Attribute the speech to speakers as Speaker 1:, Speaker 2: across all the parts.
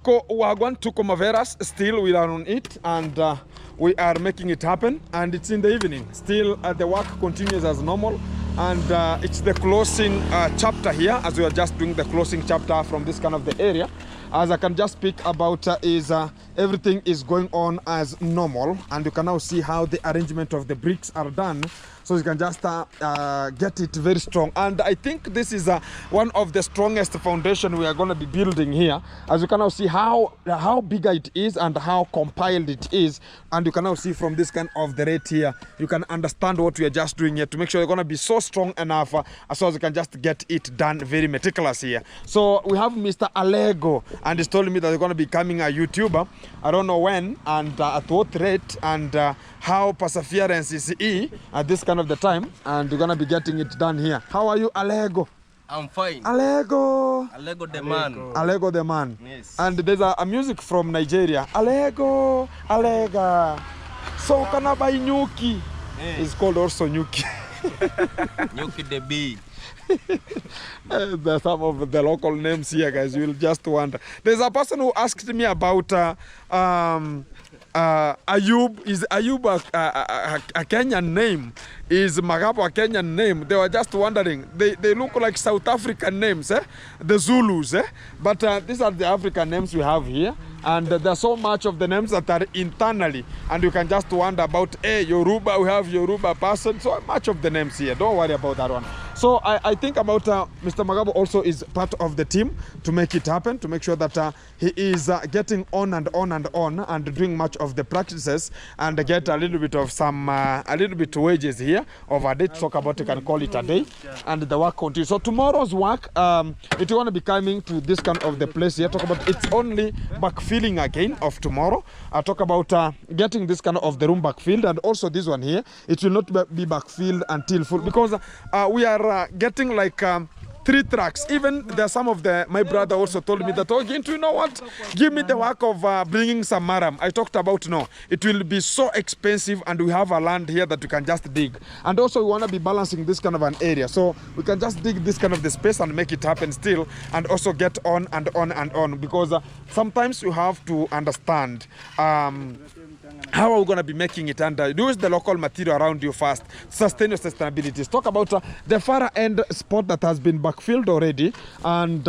Speaker 1: tuko Wagwan, tuko Maveras, still we are on it, and we are making it happen, and it's in the evening. Still the work continues as normal, and it's the closing chapter here, as we are just doing the closing chapter from this kind of the area. As I can just speak about is everything is going on as normal, and you can now see how the arrangement of the bricks are done. So you can just get it very strong, and I think this is one of the strongest foundation we are going to be building here. As you can now see how bigger it is and how compiled it is, and you can now see from this kind of the rate here, you can understand what we are just doing here to make sure you're going to be so strong enough as well as you can just get it done very meticulous here. So we have Mr. Alego, and he's told me that they're going to be becoming a YouTuber. I don't know when and at what rate, and how perseverance is at this kind of the time, and we're gonna be getting it done here. How are you, Alego?
Speaker 2: I'm fine.
Speaker 1: Alego.
Speaker 2: Alego the man.
Speaker 1: Alego the man.
Speaker 2: Yes.
Speaker 1: And there's a music from Nigeria. Alego, Alega. So can I buy Nyuki? Yes. It's called also Nyuki.
Speaker 2: Nyuki the bee.
Speaker 1: There's some of the local names here, guys. You will just wonder. There's a person who asked me about Ayub. Is Ayub a Kenyan name? Is Magabo a Kenyan name? They were just wondering. They look like South African names, the Zulus, but these are the African names we have here. And there's so much of the names that are internally, and you can just wonder about, Yoruba, we have Yoruba person, so much of the names here. Don't worry about that one. So I think about Mr. Magabo also is part of the team to make it happen, to make sure that he is getting on and on and on and doing much of the practices and get a little bit of some, a little bit wages here of a day. Talk about, you can call it a day, and the work continues. So tomorrow's work, if you want to be coming to this kind of the place here, talk about it's only backfilling again of tomorrow. I talk about getting this kind of the room backfilled, and also this one here, it will not be backfilled until full, because we are getting like 3 tracks. Even there some of my brother also told me that, oh, you know what, give me the work of bringing some maram. I talked about, no, it will be so expensive, and we have a land here that we can just dig, and also we want to be balancing this kind of an area, so we can just dig this kind of the space and make it happen still, and also get on and on and on, because sometimes you have to understand how are we going to be making it, and use the local material around you first. Sustain your sustainability. Talk about the far end spot that has been backfilled already, and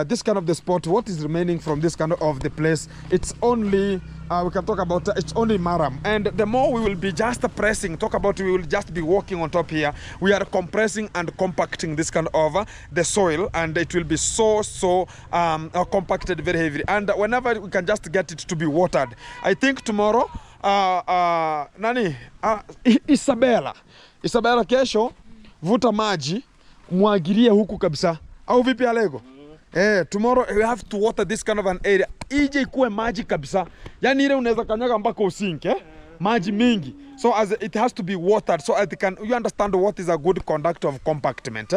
Speaker 1: this kind of the spot, what is remaining from this kind of the place, it's only we can talk about it's only maram, and the more we will be just pressing, talk about we will just be walking on top here, we are compressing and compacting this kind of the soil, and it will be so compacted very heavily, and whenever we can just get it to be watered. I think tomorrow Isabella kesho vuta maji mwagirie huku kabisa, au vipi Alego? Tomorrow we have to water this kind of an area, ije ikuwe maji kabisa, yani ile unaweza kanyaga mpaka usinke, maji mingi. So as it has to be watered, so you understand what is a good conduct of compactment,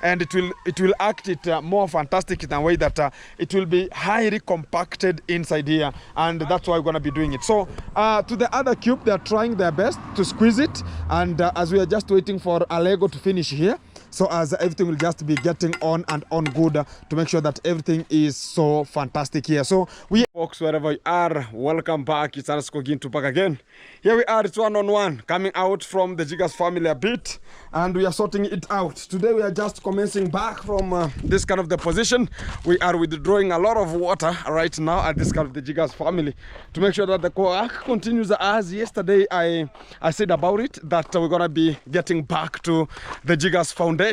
Speaker 1: and it will act it more fantastic in a way that it will be highly compacted inside here, and that's why we're going to be doing it. So to the other cube, they are trying their best to squeeze it, and as we are just waiting for Alego to finish here, so as everything will just be getting on and on good to make sure that everything is so fantastic here. So we, folks, wherever you are, welcome back. It's Anasko to back again. Here we are, it's one-on-one, coming out from the Jigas family a bit, and we are sorting it out. Today we are just commencing back from this kind of the position. We are withdrawing a lot of water right now at this kind of the Jigas family to make sure that the work continues. As yesterday I said about it, that we're going to be getting back to the Jigas foundation,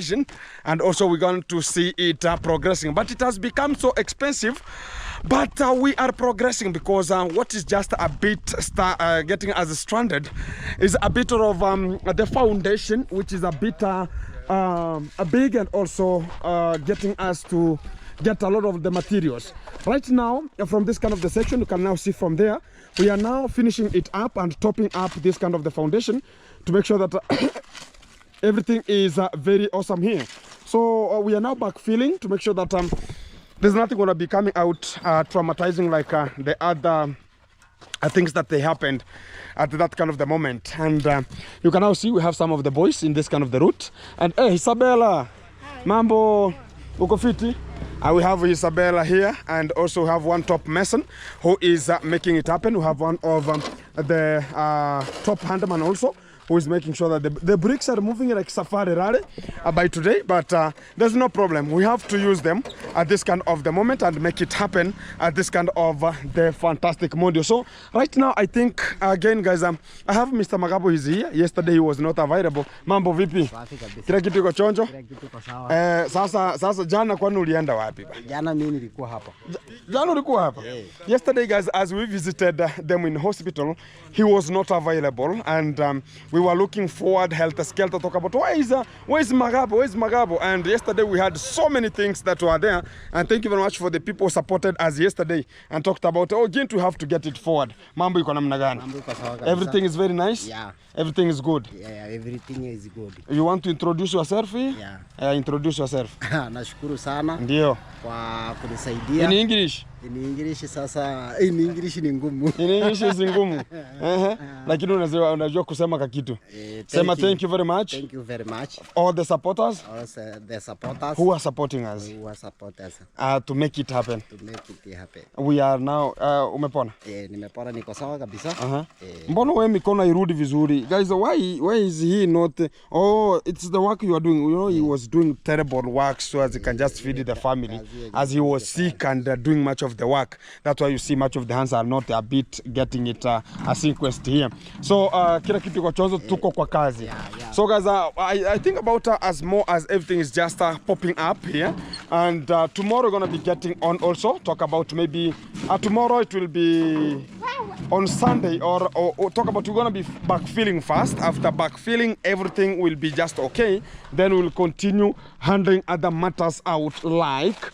Speaker 1: and also we're going to see it progressing. But it has become so expensive, but we are progressing, because what is just a bit getting us stranded is a bit of the foundation, which is a bit big, and also getting us to get a lot of the materials. Right now, from this kind of the section, you can now see from there, we are now finishing it up and topping up this kind of the foundation to make sure that everything is very awesome here. So we are now backfilling to make sure that there's nothing going to be coming out traumatizing like the other things that they happened at that kind of the moment. And you can now see we have some of the boys in this kind of the route. And hey, Isabella, hi. Mambo, uko fiti? We have Isabella here, and also we have one top mason who is making it happen. We have one of the top handyman also, who is making sure that the bricks are moving like safari rally by today, but there's no problem. We have to use them at this kind of the moment and make it happen at this kind of the fantastic module. So right now, I think, again, guys, I have Mr. Magabo is here. Yesterday he was not available. Mambo vipi? Kila kitu iko chonjo?
Speaker 3: Kila kitu iko sawa.
Speaker 1: Sasa jana kwani ulienda wapi?
Speaker 3: Jana mimi nilikuwa hapa.
Speaker 1: Jana ulikuwa hapa? Yeah. Yesterday, guys, as we visited them in hospital, he was not available, and we were looking forward, helter skelter, talk about where is Magabo, where is Magabo? And yesterday we had so many things that were there, and thank you very much for the people who supported us yesterday and talked about, oh, again, we have to get it forward. Mambo iko namna gani? Everything is very nice?
Speaker 3: Yeah.
Speaker 1: Everything is good?
Speaker 3: Yeah, everything is good.
Speaker 1: You want to introduce yourself here?
Speaker 3: Yeah.
Speaker 1: Introduce yourself.
Speaker 3: Nashukuru sana.
Speaker 1: Ndio.
Speaker 3: Kwa kunisaidia.
Speaker 1: In English?
Speaker 3: In English sasa, in English ni ngumu.
Speaker 1: In English is ngumu. Lakini unajua kusema kakitu. Sema thank you very much.
Speaker 3: Thank you very much.
Speaker 1: All the supporters.
Speaker 3: All the supporters.
Speaker 1: Who are supporting us.
Speaker 3: Who are supporters.
Speaker 1: To make it happen.
Speaker 3: To make it happen.
Speaker 1: We are now, umepona?
Speaker 3: Nimepona, niko sawa kabisa.
Speaker 1: Mbona wewe mikono irudi vizuri? Guys, why is he not? Oh, it's the work you are doing. You know, he was doing terrible work so as he can just feed the family as he was sick and doing much of the work. That's why you see much of the hands are not a bit getting it sequenced here. So kila kitu kwa chonzo tuko kwa kazi. So guys, I think about as more as everything is just popping up here, and tomorrow we're gonna be getting on also talk about maybe tomorrow it will be on Sunday or talk about we're gonna be backfilling first. After backfilling, everything will be just okay. Then we'll continue handling other matters out, like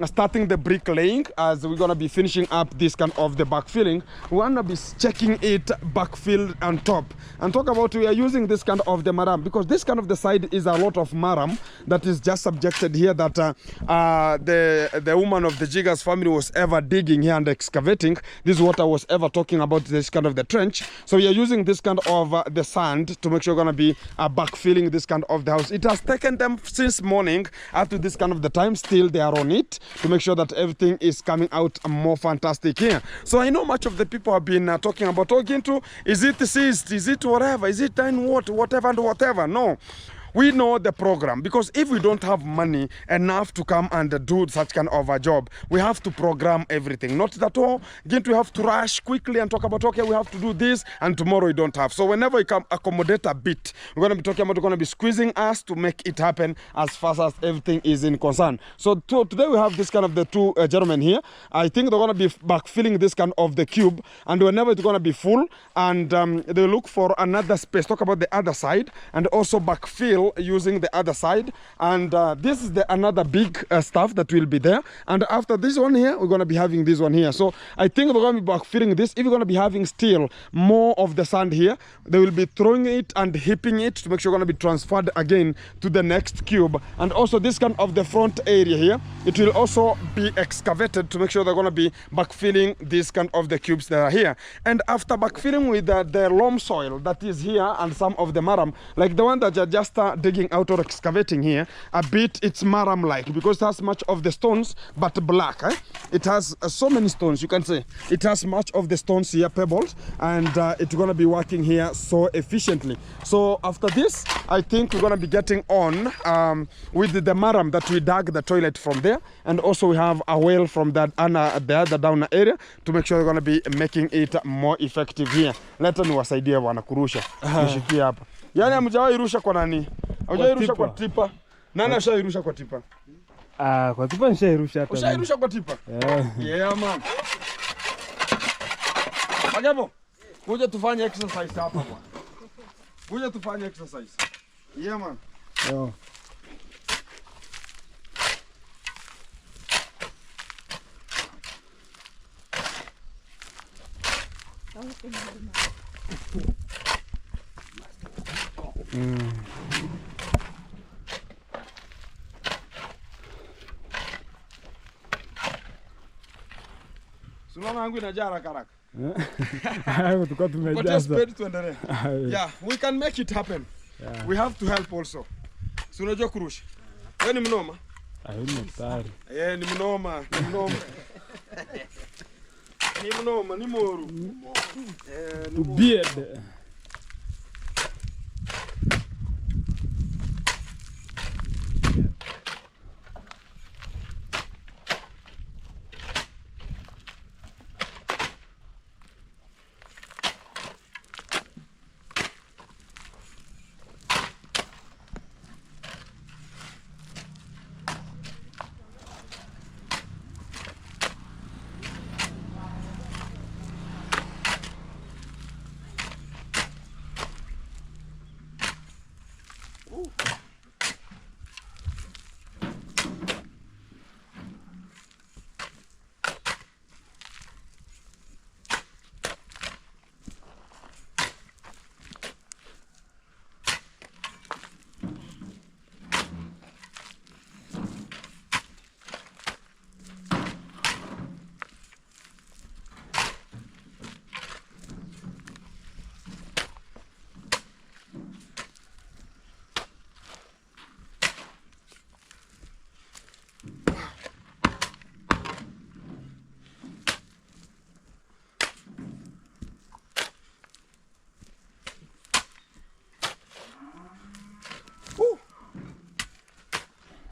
Speaker 1: starting the bricklaying, as we're gonna be finishing up this kind of the backfilling. We're gonna be checking it backfill on top and talk about we are using this kind of the maram, because this kind of the side is a lot of maram that is just subjected here, that the woman of the Jigas family was ever digging here and excavating. This is what I was ever talking about, this kind of the trench. So we are using this kind of the sand to make sure we're gonna be backfilling this kind of the house. It has taken them since morning up to this kind of the time. Still they are on it to make sure that everything is coming out more fantastic here. So I know much of the people have been talking about, is it seized, is it whatever, is it done whatever and whatever. No. We know the program, because if we don't have money enough to come and do such kind of a job, we have to program everything. Not that, we have to rush quickly and talk about, okay, we have to do this, and tomorrow we don't have. So whenever we can accommodate a bit, we're going to be talking about, we're going to be squeezing us to make it happen as fast as everything is in concern. So today we have this kind of the two gentlemen here. I think they're going to be backfilling this kind of the cube, and whenever it's going to be full, and they look for another space, talk about the other side, and also backfill using the other side. And this is another big stuff that will be there, and after this one here we're going to be having this one here. So I think we're going to be backfilling this. If you're going to be having still more of the sand here, they will be throwing it and heaping it to make sure we're going to be transferred again to the next cube. And also this kind of the front area here, it will also be excavated to make sure they're going to be backfilling this kind of the cubes that are here. And after backfilling with the loam soil that is here and some of the maram, like the one that you're just digging out or excavating here, a bit it's maram like, because it has much of the stones but black. It has so many stones, you can say it has much of the stones here, pebbles, and it's going to be working here so efficiently. So after this, I think we're going to be getting on with the maram that we dug the toilet from there, and also we have a well from that the other down area to make sure we're going to be making it more effective here. Leta niwasaidie bwana kurusha. Nishikie hapa. Yani hamjawahi rusha kwa nani? Hamjawahi kwa tipa. Nani ashairusha kwa tipa?
Speaker 4: Kwa tipa nishairusha hata.
Speaker 1: Ushairusha kwa tipa? Yeah man. Magabo. Kuja tufanye exercise hapa bwana. Kuja tufanye exercise. Yeah man.
Speaker 4: Yo.
Speaker 1: Sunaona yangu inajaa haraka.
Speaker 4: Tuko tumejaza.
Speaker 1: But just speed tuendelee. Yeah, we can make it happen. Yeah. We have to help also. Si unajua kurusha. Wewe ni mnoma?
Speaker 4: Ayun tayari.
Speaker 1: Ni mnoma, ni mnoma. Ni mnoma, ni moru.
Speaker 4: Tu beard.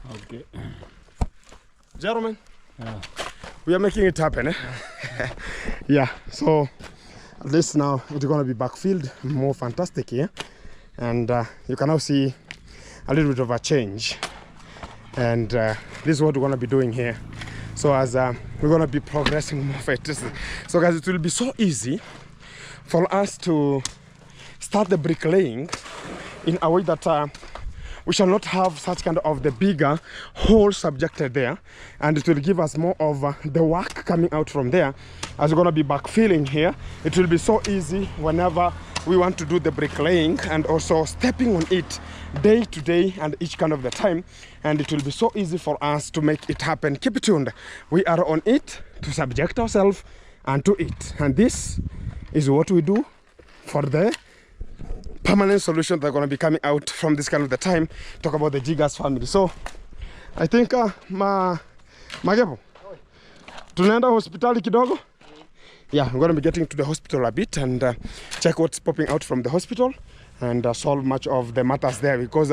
Speaker 4: Okay.
Speaker 1: Gentlemen,
Speaker 4: Yeah.
Speaker 1: we are making it happen, eh? Yeah, so at least now it's gonna be backfilled more fantastic here. And you can now see a little bit of a change. And this is what we're gonna be doing here. So as we're gonna be progressing more fantastic. So guys, it will be so easy for us to start the bricklaying in a way that we shall not have such kind of the bigger hole subjected there, and it will give us more of the work coming out from there. As we're going to be backfilling here, it will be so easy whenever we want to do the bricklaying and also stepping on it day to day and each kind of the time, and it will be so easy for us to make it happen. Keep it tuned. We are on it to subject ourselves and to it, and this is what we do for the permanent solution that are going to be coming out from this kind of the time. Talk about the Jigas family. So I think Magepo, tunaenda hospitali kidogo. Yeah, I'm going to be getting to the hospital a bit and check what's popping out from the hospital and solve much of the matters there, because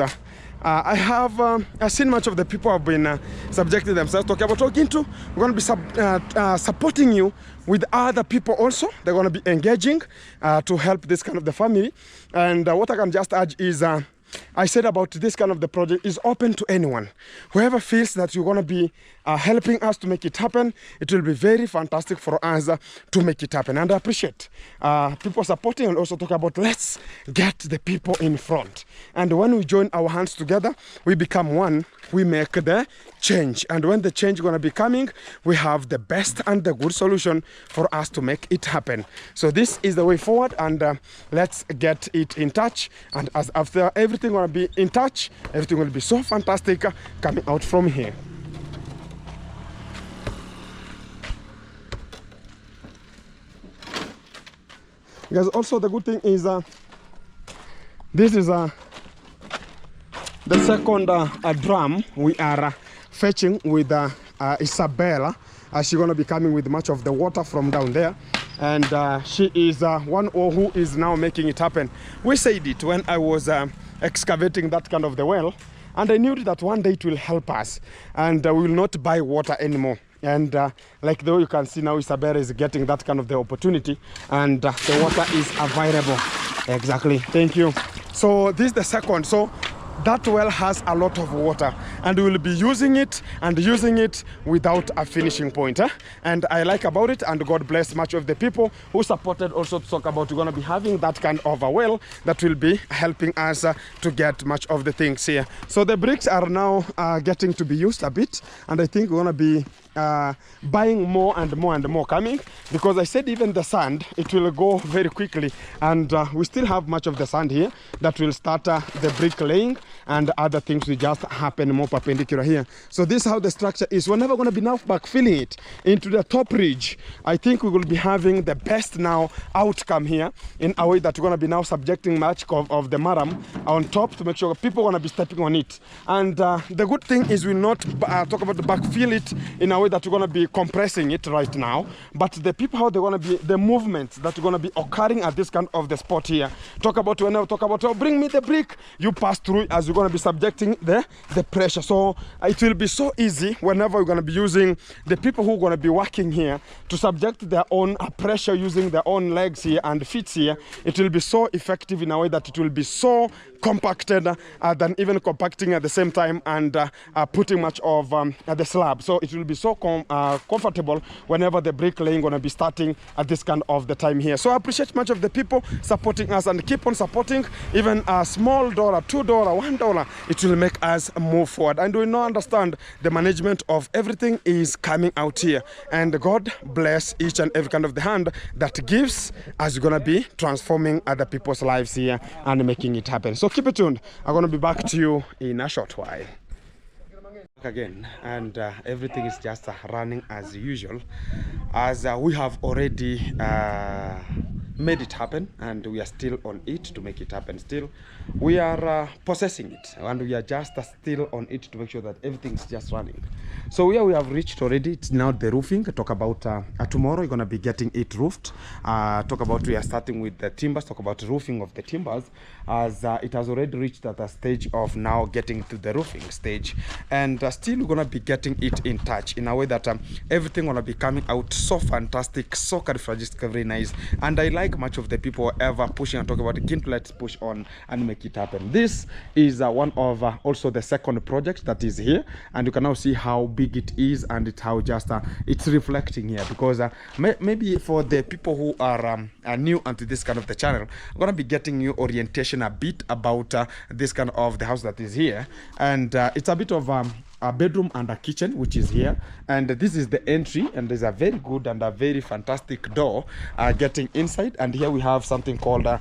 Speaker 1: I have seen much of the people have been subjecting themselves. Talking to, we're going to be supporting you with other people also. They're going to be engaging to help this kind of the family. And what I can just urge is I said about this kind of the project is open to anyone. Whoever feels that you're going to be helping us to make it happen, it will be very fantastic for us to make it happen. And I appreciate people supporting, and also talk about let's get the people in front. And when we join our hands together, we become one, we make the change. And when the change is going to be coming, we have the best and the good solution for us to make it happen. So this is the way forward, and let's get it in touch. And as after everything going to be in touch, everything will be so fantastic coming out from here. Because also the good thing is this is the second drum we are fetching with Isabella. She's going to be coming with much of the water from down there, and she is one who is now making it happen. We said it when I was excavating that kind of the well, and I knew that one day it will help us, and we will not buy water anymore. And like though you can see now, Isabella is getting that kind of the opportunity, and the water is available. Exactly, thank you. So this is the second. So that well has a lot of water, and we will be using it and using it without a finishing point. And I like about it, and God bless much of the people who supported also to talk about we're going to be having that kind of a well that will be helping us to get much of the things here. So the bricks are now getting to be used a bit, and I think we're going to be buying more and more and more coming, because I said even the sand, it will go very quickly, and we still have much of the sand here that will start the brick laying, and other things will just happen more perpendicular here. So this is how the structure is. We're never going to be now backfilling it into the top ridge. I think we will be having the best now outcome here, in a way that we're going to be now subjecting much of the maram on top to make sure people are going to be stepping on it. And the good thing is we'll not talk about the backfill it in a way that we're going to be compressing it right now, but the people, how they're going to be, the movements that are going to be occurring at this kind of the spot here. Talk about, whenever talk about, oh, bring me the brick, you pass through as you're going to be subjecting the pressure. So it will be so easy whenever we're going to be using the people who are going to be working here to subject their own pressure using their own legs here and feet here. It will be so effective in a way that it will be so compacted than even compacting at the same time and putting much of the slab. So it will be so comfortable whenever the brick laying going to be starting at this kind of the time here. So I appreciate much of the people supporting us, and keep on supporting. Even a small dollar, $2, $1, it will make us move forward. And we now understand the management of everything is coming out here, and God bless each and every kind of the hand that gives, as you're going to be transforming other people's lives here and making it happen. So keep it tuned. I'm going to be back to you in a short while. Again, and everything is just running as usual, as we have already made it happen, and we are still on it to make it happen. Still we are possessing it, and we are just still on it to make sure that everything is just running. So here we have reached already. It's now the roofing. Talk about tomorrow you're gonna be getting it roofed. Talk about, we are starting with the timbers. Talk about roofing of the timbers, as it has already reached at a stage of now getting to the roofing stage, and still we're gonna be getting it in touch in a way that everything gonna be coming out so fantastic, so characteristic, very nice. And I like much of the people ever pushing and talking about again, let's push on and make it happen. This is one of also the second project that is here, and you can now see how big it is, and it how just it's reflecting here, because maybe for the people who are new onto this kind of the channel, I'm gonna be getting you orientation a bit about this kind of the house that is here, and it's a bit of a bedroom and a kitchen which is here, and this is the entry, and there's a very good and a very fantastic door getting inside. And here we have something called a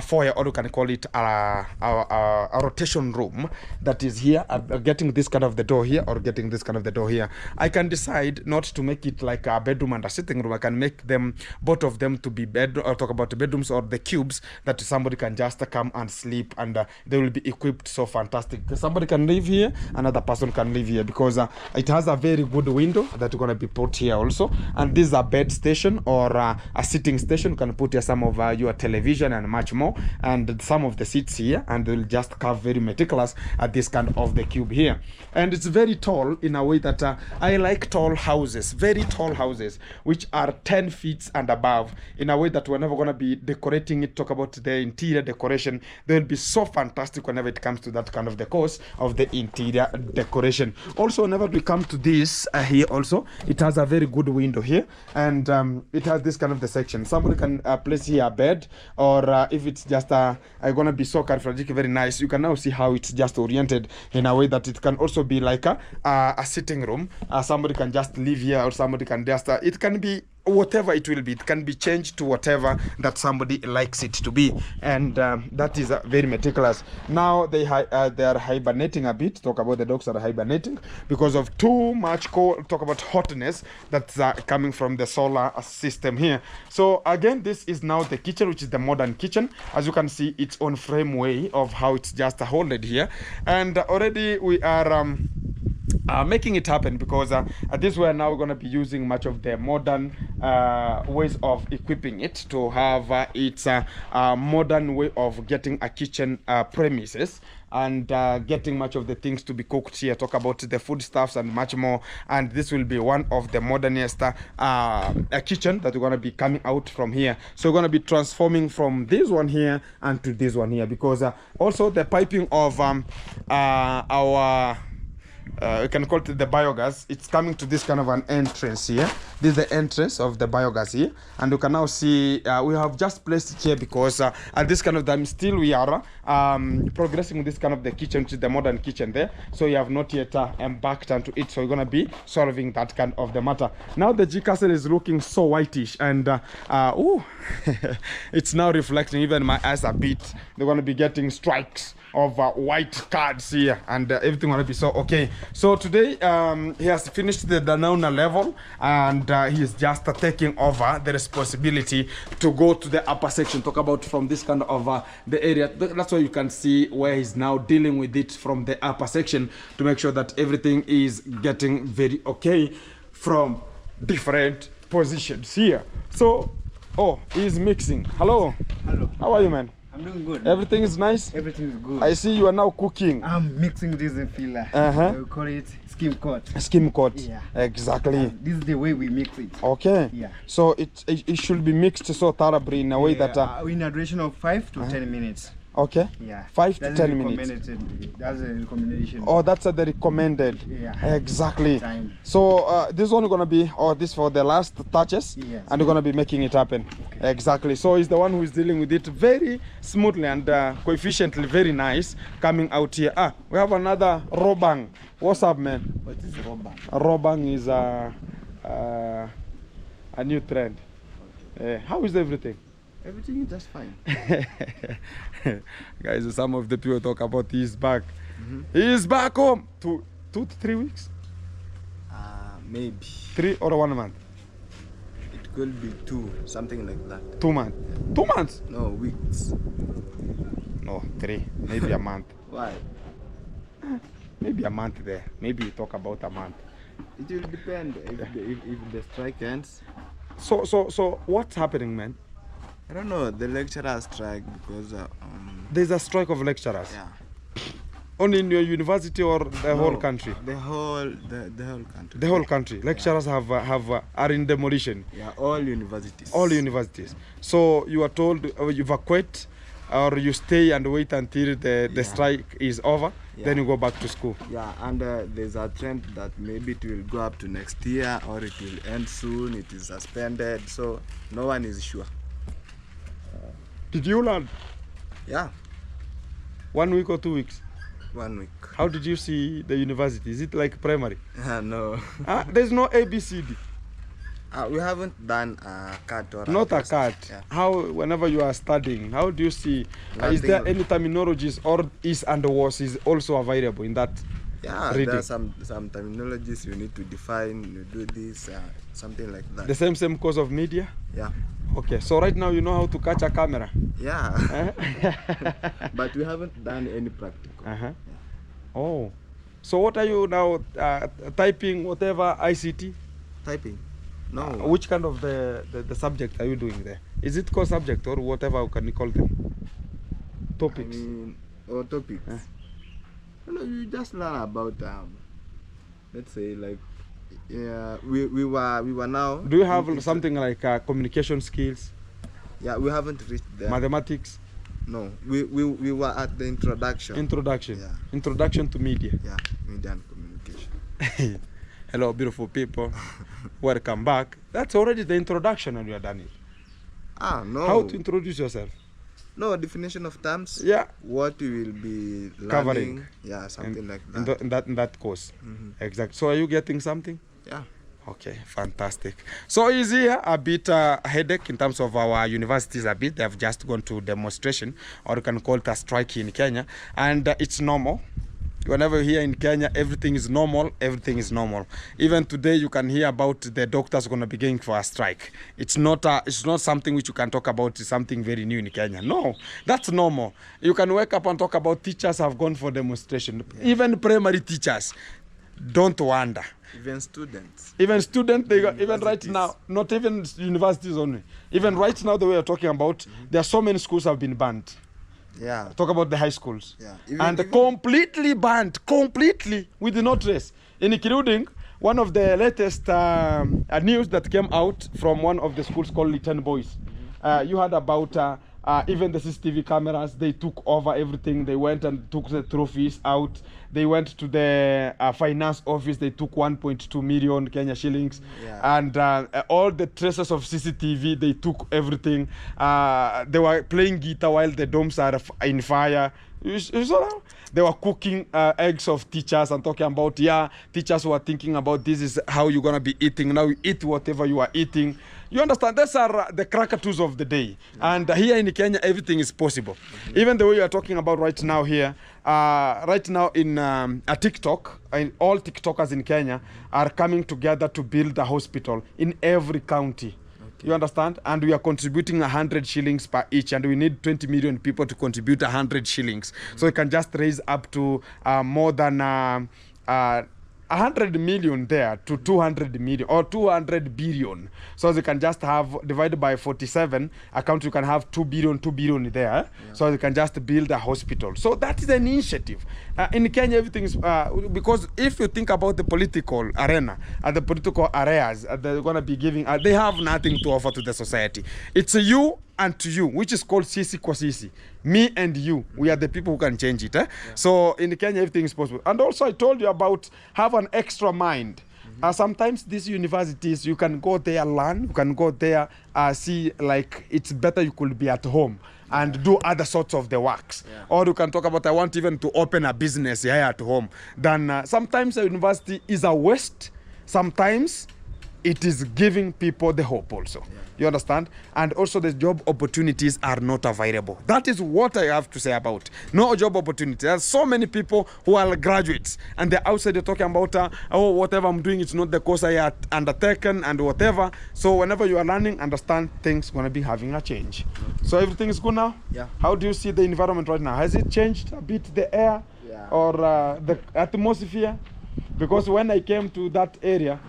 Speaker 1: foyer, or you can call it a rotation room that is here. Getting this kind of the door here, or getting this kind of the door here, I can decide not to make it like a bedroom and a sitting room. I can make them, both of them, to be bed, or talk about the bedrooms or the cubes that somebody can just come and sleep, and they will be equipped so fantastic. Somebody can live here, another person can live here, because it has a very good window that you're going to be put here also. And this is a bed station, or a sitting station. You can put here some of your television and much more, and some of the seats here, and they'll just carve very meticulous at this kind of the cube here. And it's very tall in a way that I like tall houses, very tall houses which are 10 feet and above, in a way that we're never going to be decorating it. Talk about the interior decoration, they'll be so fantastic whenever it comes to that kind of the course of the interior decoration. Also, whenever we come to this here, also it has a very good window here, and it has this kind of the section. Somebody can place here a bed, or if it's just gonna be so characteristic, very nice. You can now see how it's just oriented in a way that it can also be like a sitting room. Somebody can just live here, or somebody can just it can be whatever it will be. It can be changed to whatever that somebody likes it to be, and that is very meticulous. Now they are hibernating a bit. Talk about the dogs that are hibernating because of too much cold. Talk about hotness that's coming from the solar system here. So again, this is now the kitchen, which is the modern kitchen. As you can see, its own frame way of how it's just holded here, and already we are making it happen, because this way now we're going to be using much of the modern ways of equipping it to have its modern way of getting a kitchen premises, and getting much of the things to be cooked here. Talk about the foodstuffs and much more. And this will be one of the modernest kitchen that we're going to be coming out from here. So we're going to be transforming from this one here and to this one here, because also the piping of our you can call it the biogas, it's coming to this kind of an entrance here. This is the entrance of the biogas here, and you can now see we have just placed it here because at this kind of time still we are progressing with this kind of the kitchen, which is the modern kitchen there. So you have not yet embarked onto it. So we're gonna be solving that kind of the matter. Now the G castle is looking so whitish, and oh, it's now reflecting. Even my eyes a bit. They're gonna be getting strikes of white cards here, and everything will be so okay. So today he has finished the Danona level, and he is just taking over the responsibility to go to the upper section, talk about from this kind of the area. That's why you can see where he's now dealing with it from the upper section to make sure that everything is getting very okay from different positions here. So oh, he's mixing. Hello.
Speaker 5: Hello.
Speaker 1: How are you, man?
Speaker 5: I'm doing good.
Speaker 1: Everything is nice?
Speaker 5: Everything is good.
Speaker 1: I see you are now cooking.
Speaker 5: I'm mixing this filler. We call it skim coat.
Speaker 1: Skim coat.
Speaker 5: Yeah.
Speaker 1: Exactly.
Speaker 5: This is the way we mix it.
Speaker 1: Okay.
Speaker 5: Yeah.
Speaker 1: So it should be mixed so thoroughly in a way that
Speaker 5: in a duration of 5 to 10 minutes.
Speaker 1: okay.
Speaker 5: Yeah.
Speaker 1: 5 to 10 minutes.
Speaker 5: That's a recommendation.
Speaker 1: Oh, that's the recommended.
Speaker 5: Yeah.
Speaker 1: Exactly.
Speaker 5: Time.
Speaker 1: So this one gonna be, or this for the last touches,
Speaker 5: Yes.
Speaker 1: and we're gonna be making it happen.
Speaker 5: Okay.
Speaker 1: Exactly. So he's the one who is dealing with it very smoothly and coefficiently very nice coming out here. We have another Robang. What's up, man?
Speaker 5: What is robang?
Speaker 1: Robang is a new trend. How is everything?
Speaker 5: Everything is just fine.
Speaker 1: Guys, some of the people talk about he's back. He's back home. 2 to 3 weeks?
Speaker 2: Maybe.
Speaker 1: 3 or 1 month?
Speaker 2: It could be 2, something like that.
Speaker 1: 2 months? 2 months?
Speaker 2: No, weeks.
Speaker 1: No, 3. Maybe a month.
Speaker 2: Why?
Speaker 1: Maybe a month there. Maybe you talk about a month.
Speaker 2: It will depend if the strike ends.
Speaker 1: So what's happening, man?
Speaker 2: I don't know, the lecturers strike because
Speaker 1: There's a strike of lecturers.
Speaker 2: yeah.
Speaker 1: Only in your university or the whole
Speaker 2: No,
Speaker 1: country?
Speaker 2: The whole country.
Speaker 1: The whole country. Lecturers are in demolition.
Speaker 2: Yeah, all universities.
Speaker 1: All universities. So you are told you evacuate, or you stay and wait until the strike is over, then you go back to school.
Speaker 2: Yeah, and there's a trend that maybe it will go up to next year or it will end soon, it is suspended, so no one is sure.
Speaker 1: Did you learn?
Speaker 2: Yeah,
Speaker 1: 1 week or 2 weeks?
Speaker 2: 1 week.
Speaker 1: How did you see the university? Is it like primary?
Speaker 2: No.
Speaker 1: There's no ABCD.
Speaker 2: We haven't done a cut or
Speaker 1: Not a
Speaker 2: test.
Speaker 1: card.
Speaker 2: Yeah.
Speaker 1: How, whenever you are studying, how do you see? Is there
Speaker 2: Nothing.
Speaker 1: any terminologies or is and was is also available in that?
Speaker 2: Yeah,
Speaker 1: reading?
Speaker 2: there are some terminologies you need to define, you do this, something like that.
Speaker 1: The same course of media?
Speaker 2: Yeah.
Speaker 1: Okay, so right now you know how to catch a camera.
Speaker 2: Yeah. But we haven't done any practical.
Speaker 1: Oh, so what are you now typing? Whatever ICT?
Speaker 2: Typing? No.
Speaker 1: Which kind of the subject are you doing there? Is it called subject or whatever can you call them? Topics.
Speaker 2: Or topics. No, you just learn about let's say like we were now.
Speaker 1: Do you have something like communication skills?
Speaker 2: Yeah, we haven't reached there.
Speaker 1: Mathematics?
Speaker 2: No, we were at the introduction.
Speaker 1: Introduction.
Speaker 2: Yeah.
Speaker 1: Introduction to media.
Speaker 2: Yeah, media and communication.
Speaker 1: Hello, beautiful people. Welcome back. That's already the introduction, and you are done it.
Speaker 2: No.
Speaker 1: How to introduce yourself?
Speaker 2: No, definition of terms.
Speaker 1: Yeah.
Speaker 2: What you will be learning.
Speaker 1: Covering.
Speaker 2: Yeah, something like
Speaker 1: In,
Speaker 2: that.
Speaker 1: in that course. Exactly. So are you getting something?
Speaker 2: Yeah.
Speaker 1: Okay, fantastic. So is here a bit headache in terms of our universities a bit. They have just gone to demonstration, or you can call it a strike in Kenya, and it's normal. Whenever you hear in Kenya, everything is normal, everything is normal. Even today, you can hear about the doctors going to be going for a strike. It's not something which you can talk about, it's something very new in Kenya. No, that's normal. You can wake up and talk about teachers have gone for demonstration. Yeah. Even primary teachers, don't wonder.
Speaker 2: Even students.
Speaker 1: Even students, even right now, not even universities only. Even right now, the way we're talking about, there are so many schools have been banned.
Speaker 2: Yeah.
Speaker 1: Talk about the high schools.
Speaker 2: Yeah.
Speaker 1: Even completely banned, completely, with no trace. Including one of the latest news that came out from one of the schools called Little Boys. You heard about Even the CCTV cameras, they took over everything. They went and took the trophies out. They went to the finance office. They took 1.2 million Kenya shillings.
Speaker 2: Yeah.
Speaker 1: And all the traces of CCTV, they took everything. They were playing guitar while the domes are in fire. You saw that? They were cooking eggs of teachers and talking about, yeah, teachers were thinking about this is how you're going to be eating. Now you eat whatever you are eating. You understand? These are the crackatoos of the day. And here in Kenya, everything is possible. Even the way you are talking about right now here, right now in a TikTok, all TikTokers in Kenya are coming together to build a hospital in every county. You understand? And we are contributing 100 shillings per each, and we need 20 million people to contribute 100 shillings. So we can just raise up to more than 100 million there to 200 million or 200 billion. So they can just have divided by 47 account, you can have 2 billion there. Yeah. So they can just build a hospital. So that is an initiative. In Kenya, everything is because if you think about the political arena and the political areas they're going to be giving, they have nothing to offer to the society. It's you and to you, which is called sisi kwa sisi. Me and you, we are the people who can change it. Yeah. So in Kenya, everything is possible. And also I told you about have an extra mind. Sometimes these universities, you can go there, learn, you can go there, see like it's better you could be at home and do other sorts of the works. Yeah. Or you can talk about, I want even to open a business here at home. Then sometimes a university is a waste. Sometimes it is giving people the hope also. Yeah. You understand? And also the job opportunities are not available. That is what I have to say about. No job opportunity. There's so many people who are graduates and they're outside, they're talking about, oh, whatever I'm doing, it's not the course I had undertaken and whatever. So whenever you are learning, understand things going to be having a change. So everything is good now? Yeah. How do you see the environment right now? Has it changed a bit, the air or the atmosphere? Because when I came to that area,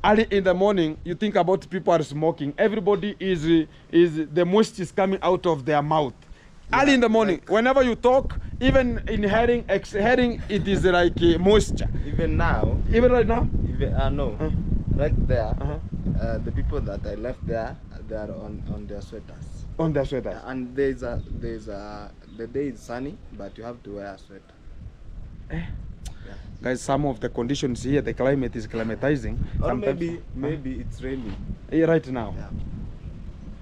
Speaker 1: early in the morning, you think about people are smoking. Everybody is the moist is coming out of their mouth. Yeah, early in the morning, like, whenever you talk, even inhaling, exhaling, it is like moisture.
Speaker 2: Even now.
Speaker 1: Even right now?
Speaker 2: Even, no. Right there, the people that I left there, they are on their sweaters.
Speaker 1: On their sweaters.
Speaker 2: And the day is sunny, but you have to wear a sweater.
Speaker 1: Guys, some of the conditions here, the climate is climatizing.
Speaker 2: Or
Speaker 1: sometimes,
Speaker 2: maybe it's raining.
Speaker 1: Right now.
Speaker 2: Yeah.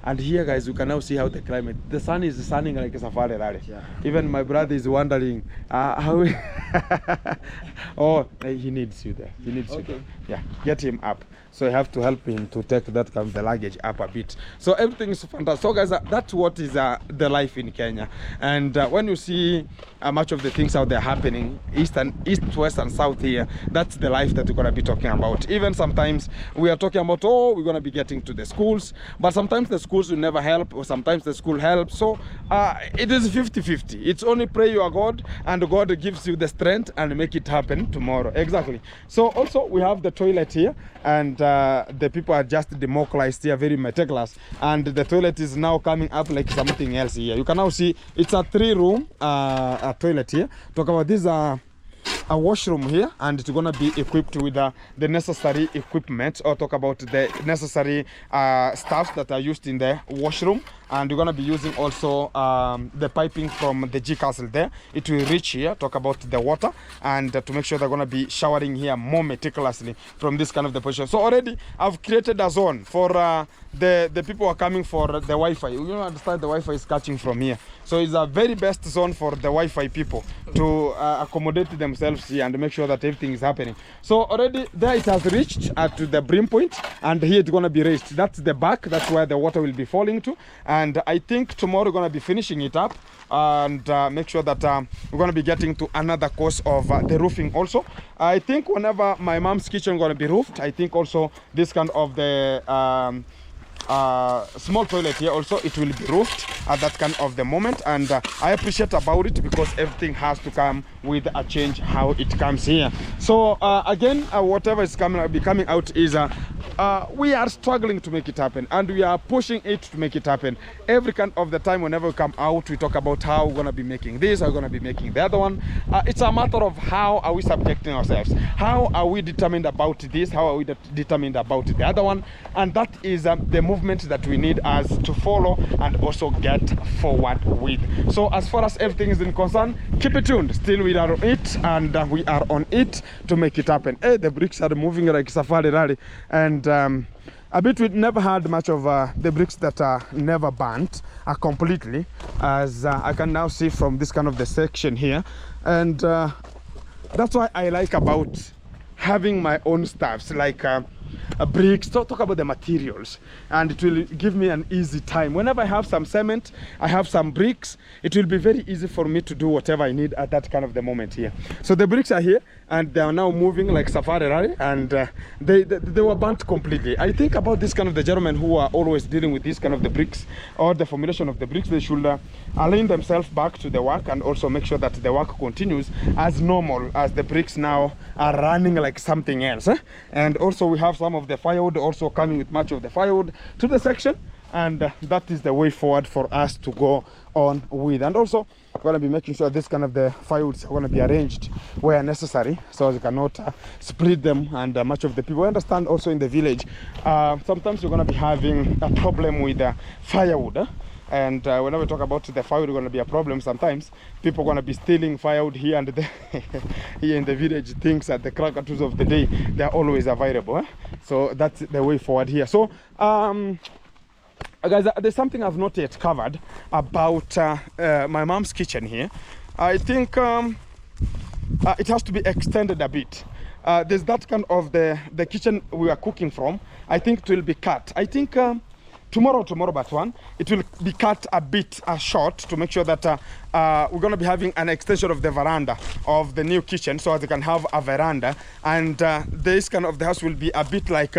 Speaker 1: And here, guys, you can now see how the climate, the sun is shining like a safari rally.
Speaker 2: Yeah.
Speaker 1: Even my brother is wondering how. Oh, he needs you there. He needs you there. Yeah, get him up. So you have to help him to take that kind of the luggage up a bit. So everything is fantastic. So guys, that's what is the life in Kenya. And when you see much of the things out there happening, east, west, and south here, that's the life that we're going to be talking about. Even sometimes we are talking about, oh, we're going to be getting to the schools, but sometimes the schools will never help, or sometimes the school helps. So it is 50-50. It's only pray you are God, and God gives you the strength and make it happen tomorrow. Exactly. So also we have the toilet here, and the people are just democratized here, very meticulous, and the toilet is now coming up like something else here. You can now see it's a 3-room toilet here. Talk about this a washroom here, and it's gonna be equipped with the necessary equipment, or talk about the necessary stuffs that are used in the washroom. And we're gonna be using also the piping from the Jigas there. It will reach here, talk about the water, and to make sure they're gonna be showering here more meticulously from this kind of the position. So already I've created a zone for the people who are coming for the Wi-Fi. You understand the Wi-Fi is catching from here. So it's a very best zone for the Wi-Fi people to accommodate themselves here and make sure that everything is happening. So already there it has reached to the brim point, and here it's gonna be raised. That's the back, that's where the water will be falling to. And I think tomorrow we're going to be finishing it up and make sure that we're going to be getting to another course of the roofing also. I think whenever my mom's kitchen is going to be roofed, I think also this kind of the small toilet here also, it will be roofed at that kind of the moment. And I appreciate about it because everything has to come with a change how it comes here. So again, whatever is coming out is we are struggling to make it happen, and we are pushing it to make it happen. Every kind of the time whenever we come out, we talk about how we're going to be making this, how we're going to be making the other one. It's a matter of how are we subjecting ourselves, how are we determined about this, how are we determined about the other one, and that is the movement that we need us to follow and also get forward with. So as far as everything is concerned, keep it tuned. Still we are on it, and we are on it to make it happen. Hey, the bricks are moving like safari rally, and a bit we never had much of the bricks that are never burnt completely, as I can now see from this kind of the section here, and that's why I like about having my own stuffs like bricks. Talk about the materials, and it will give me an easy time. Whenever I have some cement, I have some bricks, it will be very easy for me to do whatever I need at that kind of the moment here. So the bricks are here, and they are now moving like safari rally, and they were burnt completely. I think about this kind of the gentlemen who are always dealing with this kind of the bricks or the formulation of the bricks, they should align themselves back to the work and also make sure that the work continues as normal, as the bricks now are running like something else. And also we have some of the firewood also coming with much of the firewood to the section, and that is the way forward for us to go on with. And also we're going to be making sure this kind of the firewoods are going to be arranged where necessary, so as you cannot split them. And much of the people, I understand also in the village, sometimes you're going to be having a problem with firewood. And whenever we talk about the firewood, going to be a problem. Sometimes people are going to be stealing firewood here and there. Here in the village, things at the crack of the day, they're always available. So that's the way forward here. So guys, there's something I've not yet covered about my mom's kitchen here. I think it has to be extended a bit. There's that kind of the kitchen we are cooking from. I think it will be cut. I think tomorrow but one, it will be cut a bit short to make sure that we're going to be having an extension of the veranda of the new kitchen, so they can have a veranda, and this kind of the house will be a bit like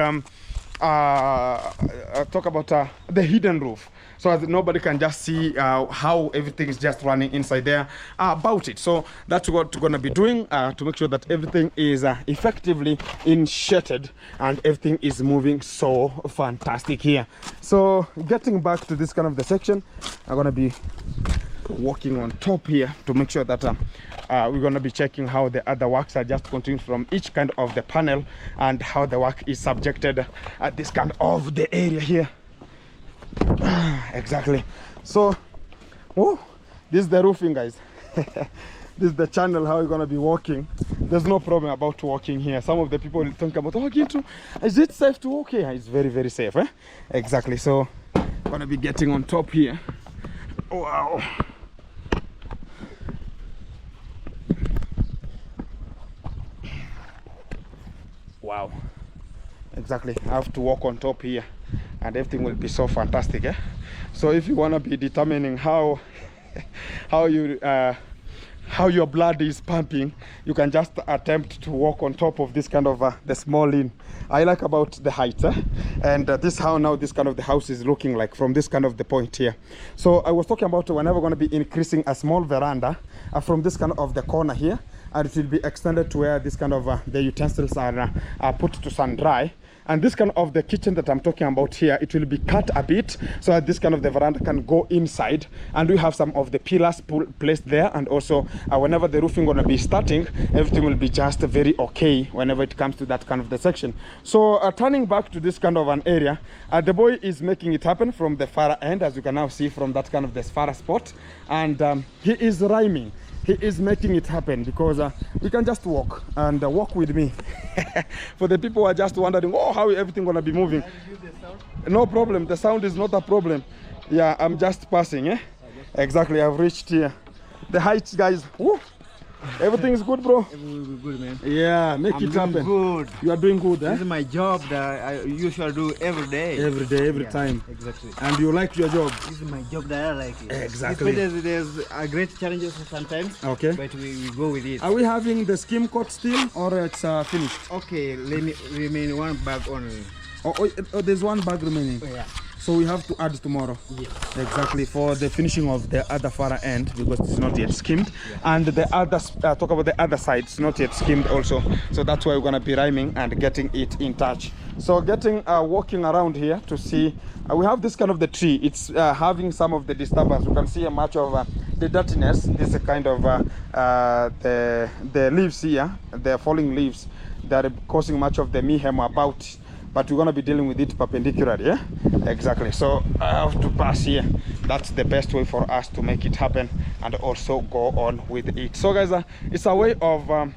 Speaker 1: talk about the hidden roof, so that nobody can just see how everything is just running inside there about it. So that's what we're going to be doing to make sure that everything is effectively inshaded and everything is moving so fantastic here. So getting back to this kind of the section, I'm going to be walking on top here to make sure that we're going to be checking how the other works are just continuing from each kind of the panel, and how the work is subjected at this kind of the area here. Exactly. So this is the roofing, guys. This is the channel how you're gonna be walking. There's no problem about walking here. Some of the people think about walking too. Is it safe to walk here? It's very, very safe. Exactly. So gonna be getting on top here. Wow. Wow. Exactly. I have to walk on top here, and everything will be so fantastic. So if you want to be determining how your blood is pumping, you can just attempt to walk on top of this kind of the small inn. I like about the height, and this how now this kind of the house is looking like from this kind of the point here. So I was talking about whenever we're going to be increasing a small veranda from this kind of the corner here, and it will be extended to where this kind of the utensils are put to sun dry. And this kind of the kitchen that I'm talking about here, it will be cut a bit so that this kind of the veranda can go inside, and we have some of the pillars placed there, and also whenever the roofing gonna be starting, everything will be just very okay whenever it comes to that kind of the section. So turning back to this kind of an area, the boy is making it happen from the far end, as you can now see from that kind of this far spot, and he is rhyming. He is making it happen because we can just walk and walk with me. For the people who are just wondering, oh, how is everything gonna be moving? No problem, the sound is not a problem. Yeah, I'm just passing. Exactly, I've reached here. The heights, guys. Woo. Everything is good, bro?
Speaker 5: Everything will be good, man.
Speaker 1: Yeah, make it happen.
Speaker 5: Good.
Speaker 1: You are doing good,
Speaker 5: This is my job that I usually do every day.
Speaker 1: Every day, every time.
Speaker 5: Exactly.
Speaker 1: And you like your job?
Speaker 5: This is my job that I like it.
Speaker 1: Exactly.
Speaker 5: There's a great challenges sometimes.
Speaker 1: Okay.
Speaker 5: But we go with it.
Speaker 1: Are we having the skim coat still, or it's finished?
Speaker 5: Okay, let me remain one bag only.
Speaker 1: Oh, there's one bag remaining.
Speaker 5: Oh, yeah.
Speaker 1: So we have to add tomorrow.
Speaker 5: Yes.
Speaker 1: Exactly, for the finishing of the other far end, because it's not yet skimmed. Yeah. And the other, talk about the other side, it's not yet skimmed also. So that's why we're gonna be rhyming and getting it in touch So getting walking around here to see, we have this kind of the tree. It's having some of the disturbance. You can see much of the dirtiness. This is a kind of the leaves here, the falling leaves that are causing much of the mayhem about. But we're gonna be dealing with it perpendicularly, yeah? Exactly. So I have to pass here. That's the best way for us to make it happen and also go on with it. So guys, it's a way of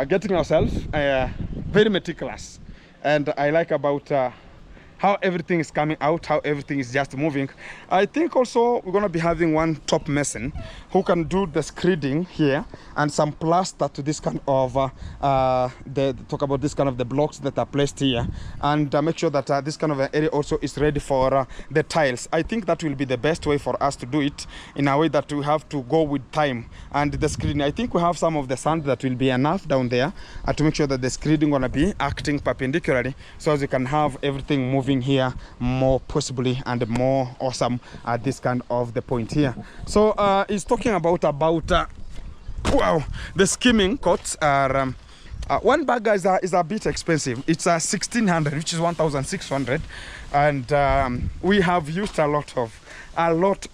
Speaker 1: getting ourselves very meticulous. And I like about how everything is coming out, how everything is just moving. I think also we're gonna be having one top mason who can do the screeding here and some plaster to this kind of talk about this kind of the blocks that are placed here, and make sure that this kind of an area also is ready for the tiles. I think that will be the best way for us to do it, in a way that we have to go with time. And the screening, I think we have some of the sand that will be enough down there to make sure that the screeding gonna be acting perpendicularly, so as we can have everything moving here more possibly and more awesome at this kind of the point here. So he's talking about wow, the skimming coats are one bag is a bit expensive. It's 1600, which is 1600, and we have used a lot of a lot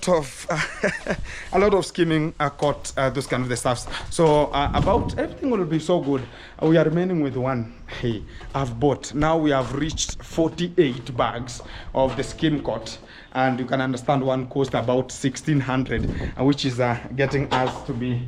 Speaker 1: of skimming caught those kind of the stuffs. So about everything will be so good. We are remaining with one. Hey, I've bought, now we have reached 48 bags of the skim coat, and you can understand one cost about 1600, which is getting us to be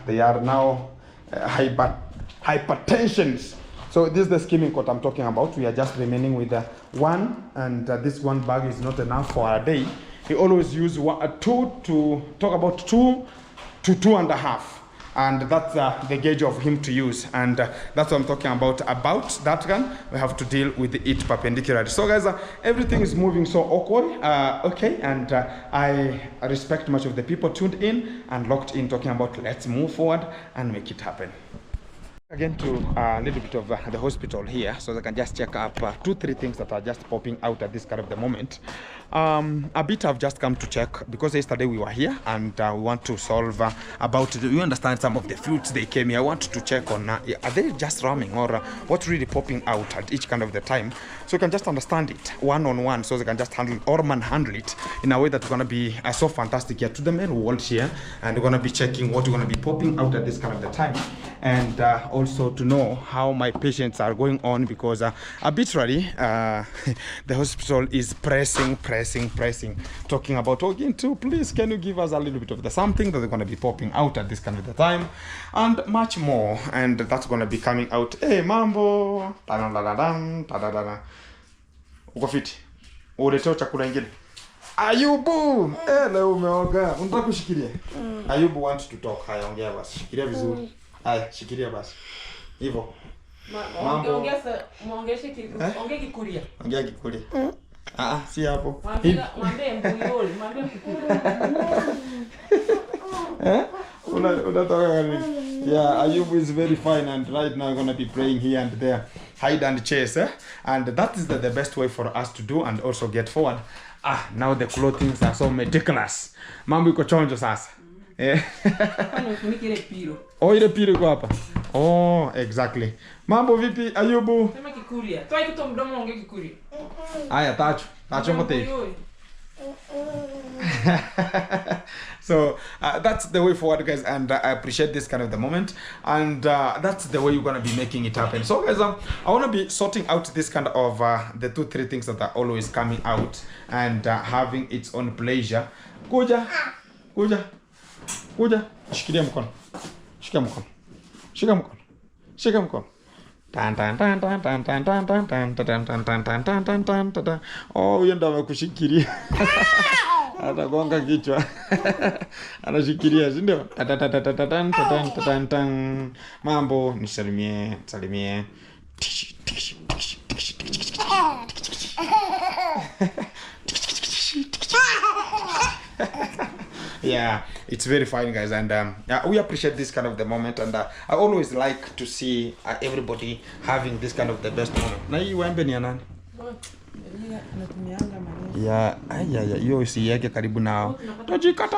Speaker 1: they are now hypertensions. So this is the skimming coat I'm talking about. We are just remaining with one, and this one bag is not enough for a day. We always use two to 2 to 2.5, and that's the gauge of him to use, and that's what I'm talking about. About that gun, we have to deal with it perpendicularly. So guys, everything is moving so awkward, okay, and I respect much of the people tuned in and locked in, talking about let's move forward and make it happen. Again to a little bit of the hospital here, so I can just check up 2-3 things that are just popping out at this kind of the moment. A bit I've just come to check because yesterday we were here and we want to solve about, you understand, some of the fruits they came here. I want to check on are they just roaming or what's really popping out at each kind of the time, so you can just understand it one-on-one, so they can just handle or manhandle it in a way that's going to be so fantastic here to the main world here, and we're going to be checking what we're going to be popping out at this kind of the time, and also to know how my patients are going on, because arbitrarily the hospital is pressing, talking about, again too, please can you give us a little bit of the something that they're going to be popping out at this kind of the time, and much more, and that's going to be coming out. Hey mambo, uko fiti, uleteo chakula ingine. Ayubu, leo umeoga, unataka kushikilia? Ayubu wants to talk. Haya, ongea basi, shikilia vizuri. Haya, shikilia basi. Hivyo.
Speaker 6: Muongeshe Kikuria.
Speaker 1: Ongea Kikuria. Si hapo.
Speaker 6: Mwambie mbuyoli, mwambie Kikuria.
Speaker 1: Unataka gani? Yeah, Ayubu is very fine, and right now I'm going to be praying here and there, hide and chase, and that is the best way for us to do and also get forward. Now the clothing are so meticulous. Mambo iko chonjo sasa.
Speaker 6: Kwani ufunike ile piro.
Speaker 1: Ile piro iko hapa. Exactly. Mambo vipi Ayubu?
Speaker 6: Sema Kikuria. Toa kitu mdomo ongea Kikuria.
Speaker 1: Haya, tacho mote. So that's the way forward, guys, and I appreciate this kind of the moment, and that's the way you're gonna be making it happen. So guys, I want to be sorting out this kind of the 2-3 things that are always coming out and having its own pleasure. Kuja shikilia mkono, shika mkono. Huyo ndo amekushikilia. Atagonga kichwa. Anashikilia, si ndio? Mambo, nisalimie. Yeah, it's very fine, guys, and we appreciate this kind of the moment, and I always like to see everybody having this kind of the best moment. Na hii wembe ni ya nani? Ya hiyo usiweke karibu nao. Tajikata.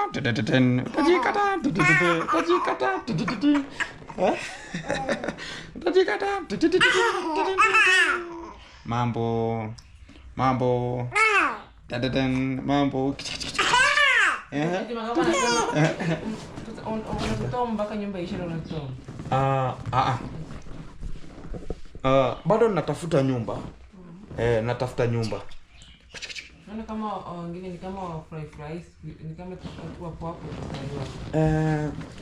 Speaker 1: Mambo. Mambo. Mambo.
Speaker 6: Unatoa mpaka nyumba ishe unatoa.
Speaker 1: Bado natafuta nyumba. Natafuta nyumba.
Speaker 6: Naona kama wengine ni kama fry ni kama tu hapo hapo.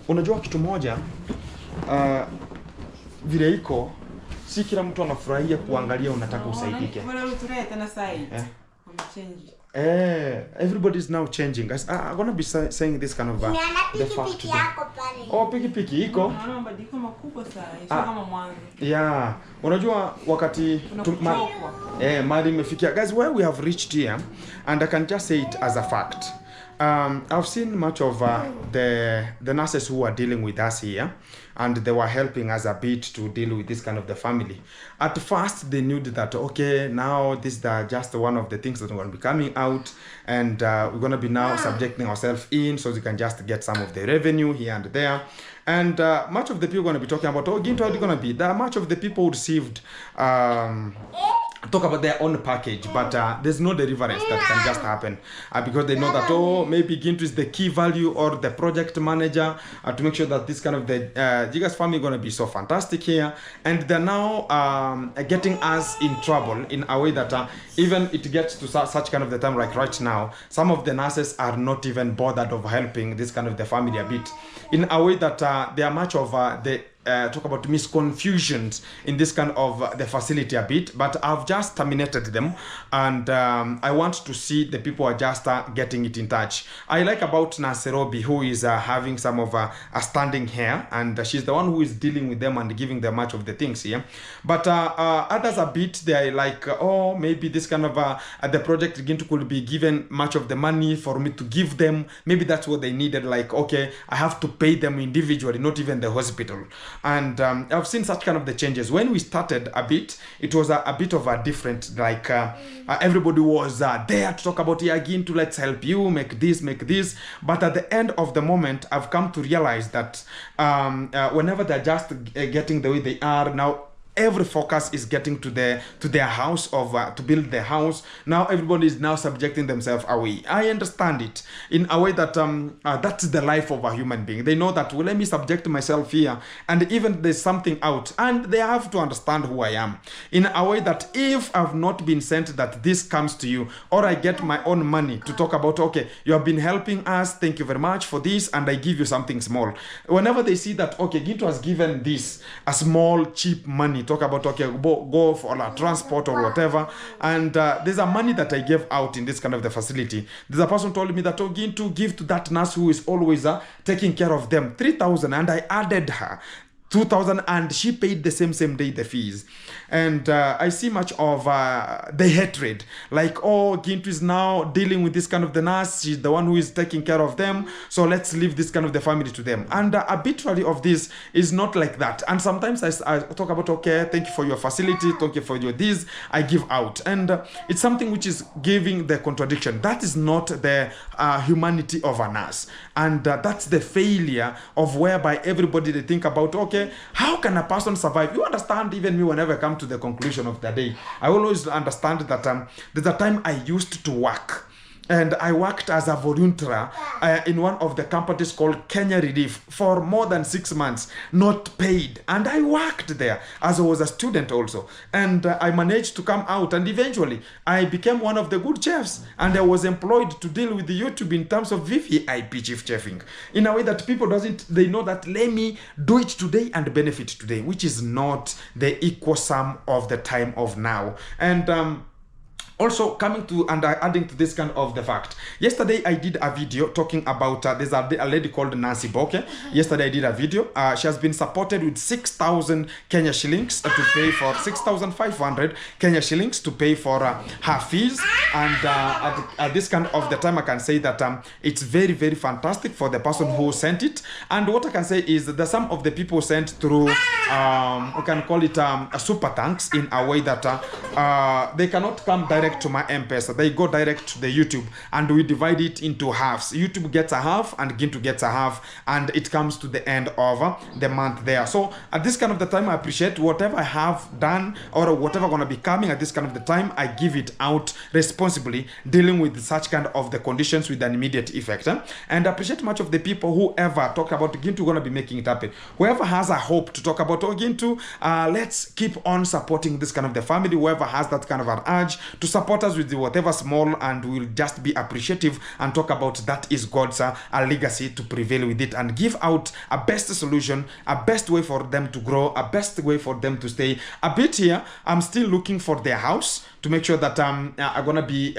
Speaker 1: Unajua kitu moja vile iko si kila mtu anafurahia kuangalia unataka usaidike.
Speaker 6: Mbona tuleta na side? Change.
Speaker 1: Everybody is now changing. I'm gonna be saying this kind of the fact. Piki iko.
Speaker 6: Naona mabadiliko makubwa sana. Sio kama mwanzo.
Speaker 1: Yeah. Unajua wakati mali imefikia. Guys, where we have reached here, and I can just say it as a fact. I've seen much of the nurses who are dealing with us here, and they were helping us a bit to deal with this kind of the family. At first, they knew that, okay, now this is just one of the things that are going to be coming out, and we're going to be now subjecting ourselves in so we can just get some of the revenue here and there. And much of the people are going to be talking about, Ginto, how are you going to be? There are much of the people who received talk about their own package, but there's no deliverance that can just happen because they know that maybe Ginto is the key value or the project manager to make sure that this kind of the Jigas family going to be so fantastic here, and they're now getting us in trouble in a way that even it gets to such kind of the time like right now, some of the nurses are not even bothered of helping this kind of the family a bit, in a way that they are much of the talk about misconfusions in this kind of the facility a bit, but I've just terminated them, and I want to see the people are just getting it in touch. I like about Naserobi, who is having some of a standing here, and she's the one who is dealing with them and giving them much of the things here. But others a bit, they are like, maybe this kind of the project could be given much of the money for me to give them. Maybe that's what they needed, like, okay, I have to pay them individually, not even the hospital. And I've seen such kind of the changes. When we started a bit, it was a bit of a different, like everybody was there to talk about, again, to let's help you, make this. But at the end of the moment, I've come to realize that whenever they're just getting the way they are now, every focus is getting to their house of to build their house. Now everybody is now subjecting themselves away. I understand it in a way that that's the life of a human being. They know that, well, let me subject myself here, and even there's something out, and they have to understand who I am in a way that if I've not been sent that this comes to you, or I get my own money to talk about, okay, you have been helping us, thank you very much for this, and I give you something small. Whenever they see that, okay, Ginto has given this a small cheap money, talk about, okay, go for a transport or whatever, and there's a money that I gave out in this kind of the facility. There's a person told me that, to give to that nurse who is always taking care of them 3,000, and I added her 2,000, and she paid the same day the fees. And I see much of the hatred, like, Ginto is now dealing with this kind of the nurse, she's the one who is taking care of them, so let's leave this kind of the family to them. And arbitrary of this is not like that. And sometimes I talk about, okay, thank you for your facility, thank you for your this, I give out, and it's something which is giving the contradiction. That is not the humanity of a nurse, and that's the failure of whereby everybody, they think about, okay, how can a person survive? You understand, even me, whenever I come to the conclusion of the day, I always understand that there's a time I used to work, and I worked as a volunteer in one of the companies called Kenya Relief for more than 6 months, not paid. And I worked there as I was a student also. And I managed to come out, and eventually I became one of the good chefs. And I was employed to deal with the YouTube in terms of VVIP chief chefing, in a way that people they know that let me do it today and benefit today, which is not the equal sum of the time of now. And also coming to and adding to this kind of the fact, yesterday I did a video talking about there's a lady called Nancy Boke. Yesterday I did a video. She has been supported with 6,000 Kenya shillings to pay for 6,500 Kenya shillings to pay for her fees. And at this kind of the time, I can say that it's very, very fantastic for the person who sent it. And what I can say is that some of the people sent through we can call it a super thanks, in a way that they cannot come directly direct to my M-Pesa. They go direct to the YouTube, and we divide it into halves. YouTube gets a half and Gintu gets a half, and it comes to the end of the month there. So at this kind of the time, I appreciate whatever I have done or whatever gonna be coming at this kind of the time, I give it out responsibly, dealing with such kind of the conditions with an immediate effect. And I appreciate much of the people who ever talk about Gintu gonna be making it happen. Whoever has a hope to talk about Gintu, let's keep on supporting this kind of the family. Whoever has that kind of an urge to support us with whatever small, and we'll just be appreciative and talk about that is God's legacy to prevail with it, and give out a best solution, a best way for them to grow, a best way for them to stay a bit here. I'm still looking for their house to make sure that I'm gonna be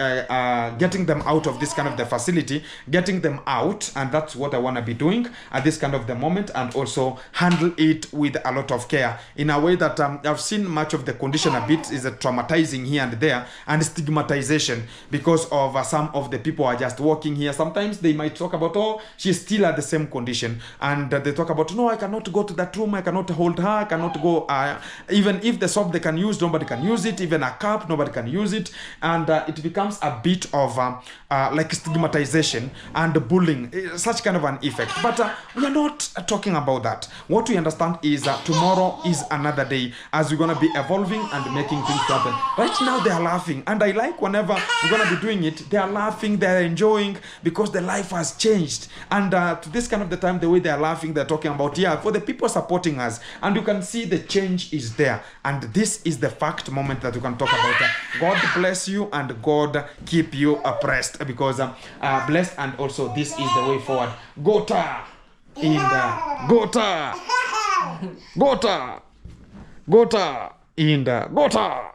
Speaker 1: getting them out of this kind of the facility, getting them out, and that's what I want to be doing at this kind of the moment, and also handle it with a lot of care in a way that I've seen much of the condition a bit is traumatizing here and there, and stigmatization because of some of the people are just walking here. Sometimes they might talk about, oh, she's still at the same condition, and they talk about, no, I cannot go to that room, I cannot hold her, I cannot go, even if the soap they can use, nobody can use it, even a cup, nobody can use it, and it becomes a bit of like stigmatization and bullying, such kind of an effect. But we are not talking about that. What we understand is tomorrow is another day, as we're going to be evolving and making things happen. Right now they are laughing, and I like whenever we're going to be doing it, they are laughing, they are enjoying, because the life has changed. And to this kind of the time, the way they are laughing, they're talking about, yeah, for the people supporting us, and you can see the change is there. And this is the fact moment that you can talk about. God bless you, and God keep you oppressed, because blessed, and also this is the way forward. Gota in the Gota, Gota, Gota in the Gota.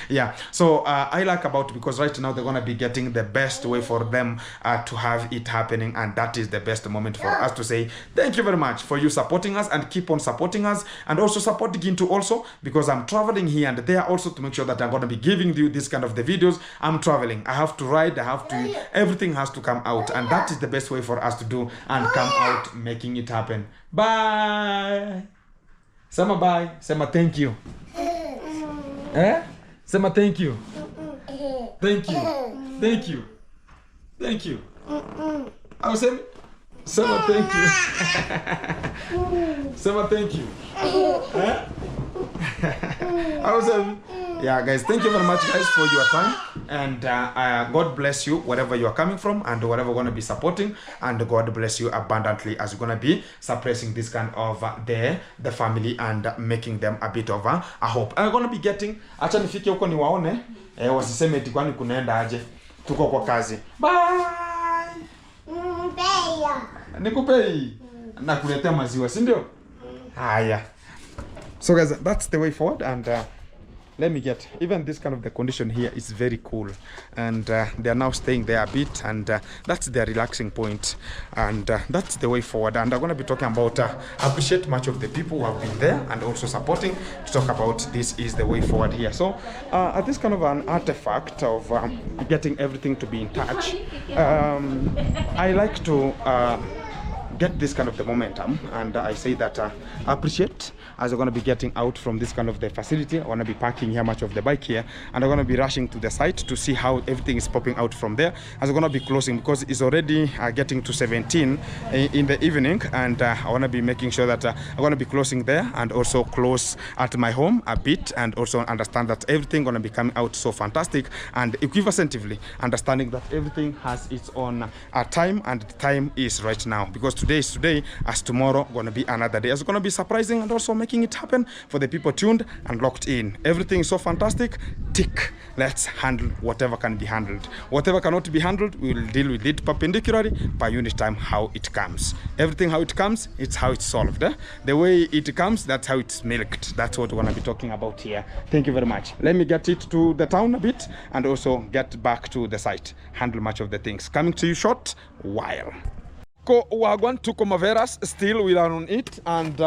Speaker 1: Yeah, so I like about, because right now they're gonna be getting the best way for them to have it happening, and that is the best moment for us to say thank you very much for you supporting us, and keep on supporting us, and also support Gintu also, because I'm traveling here and there also to make sure that I'm gonna be giving you this kind of the videos. I'm traveling, I have to ride, I have to, everything has to come out, and that is the best way for us to do and come out making it happen. Bye. Sema bye. Sema thank you. Eh? Sema thank you. Thank you. Thank you. Thank you. I'll say Sema thank you. Sema thank you. Eh? I was yeah, guys, thank you very much, guys, for your time, and God bless you wherever you are coming from, and whatever we're going to be supporting, and God bless you abundantly as we're going to be suppressing this kind of the family and making them a bit of a hope. I'm going to be getting, acha nifike huko niwaone, wasiseme eti kwani kunaenda aje, tuko kwa kazi. Bye. Nikupei na kuletea maziwa, si ndio? Haya. So guys, that's the way forward, and let me get, even this kind of the condition here is very cool, and they are now staying there a bit, and that's their relaxing point, and that's the way forward. And I'm going to be talking about appreciate much of the people who have been there and also supporting, to talk about this is the way forward here. So at this kind of an artifact of getting everything to be in touch, I like to get this kind of the momentum, and I say that appreciate, as I'm going to be getting out from this kind of the facility. I want to be parking here much of the bike here, and I'm going to be rushing to the site to see how everything is popping out from there, as I'm going to be closing, because it's already getting to 17 in the evening, and I want to be making sure that I'm going to be closing there, and also close at my home a bit, and also understand that everything going to be coming out so fantastic, and equivalently understanding that everything has its own time, and the time is right now, because today is today, as tomorrow going to be another day. It's going to be surprising, and also making it happen for the people tuned and locked in. Everything is so fantastic. Tick. Let's handle whatever can be handled. Whatever cannot be handled, we will deal with it perpendicularly per unit time, how it comes. Everything how it comes, it's how it's solved. The way it comes, that's how it's milked. That's what we're going to be talking about here. Thank you very much. Let me get it to the town a bit, and also get back to the site. Handle much of the things. Coming to you short while. Wagwan tuko Maveras, still we are on it, and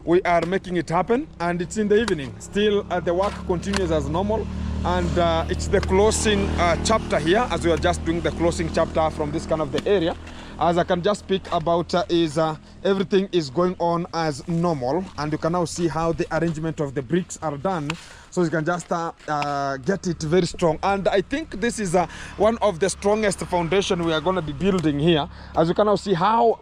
Speaker 1: we are making it happen, and it's in the evening. Still the work continues as normal, and it's the closing chapter here, as we are just doing the closing chapter from this kind of the area. As I can just speak about is everything is going on as normal, and you can now see how the arrangement of the bricks are done so you can just get it very strong. And I think this is one of the strongest foundation we are going to be building here. As you can now see how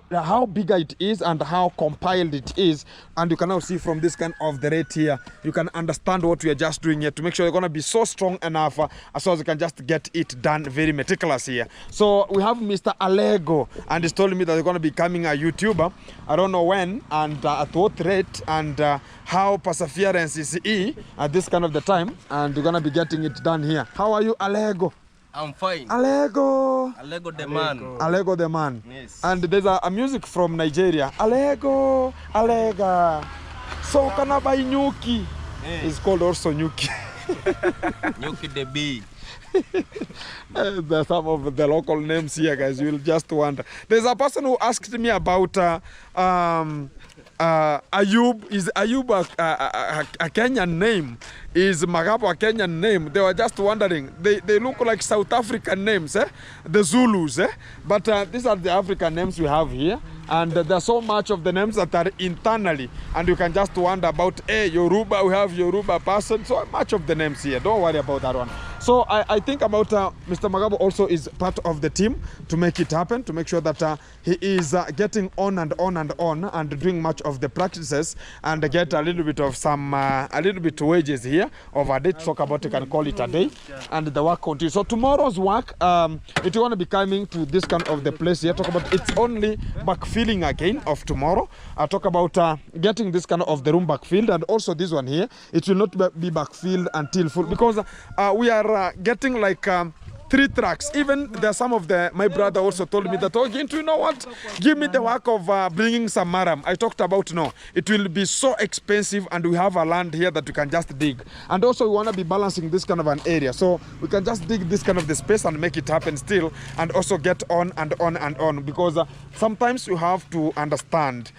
Speaker 1: bigger it is and how compiled it is, and you can now see from this kind of the rate here, you can understand what we are just doing here to make sure they're going to be so strong enough as well as you can just get it done very meticulous here. So we have Mr. Alego, and he's told me that they're going to be becoming a YouTuber. I don't know when and at what rate and how perseverance is at this kind of the time, and we're gonna be getting it done here. How are you, Alego?
Speaker 7: I'm fine.
Speaker 1: Alego.
Speaker 7: Alego the man.
Speaker 1: Alego the man.
Speaker 7: Yes.
Speaker 1: And there's a music from Nigeria. Alego, Alega. So kana by Nyuki. It's called also Nyuki.
Speaker 7: Nyuki the bee.
Speaker 1: There's some of the local names here, guys. You will just wonder. There's a person who asked me about Ayub. Is Ayub a Kenyan name? Is Magapo a Kenyan name? They were just wondering. They look like South African names, the Zulus, but these are the African names we have here. And there's so much of the names that are internally, and you can just wonder about, hey, Yoruba, we have Yoruba person, so much of the names here. Don't worry about that one. So I think about Mr. Magabo also is part of the team to make it happen, to make sure that he is getting on and on and on and doing much of the practices and get a little bit of some, a little bit wages here of a day to talk about, you can call it a day, and the work continues. So tomorrow's work, it's going to be coming to this kind of the place here, talk about it's only backfilling again of tomorrow. I'll talk about getting this kind of the room backfilled, and also this one here, it will not be backfilled until full, because we are getting like 3 tracks. Even there's some of my brother also told me that, oh, Gintu, you know what, give me the work of bringing some maram. I talked about, no, it will be so expensive, and we have a land here that we can just dig, and also we want to be balancing this kind of an area, so we can just dig this kind of the space and make it happen still, and also get on and on and on, because sometimes you have to understand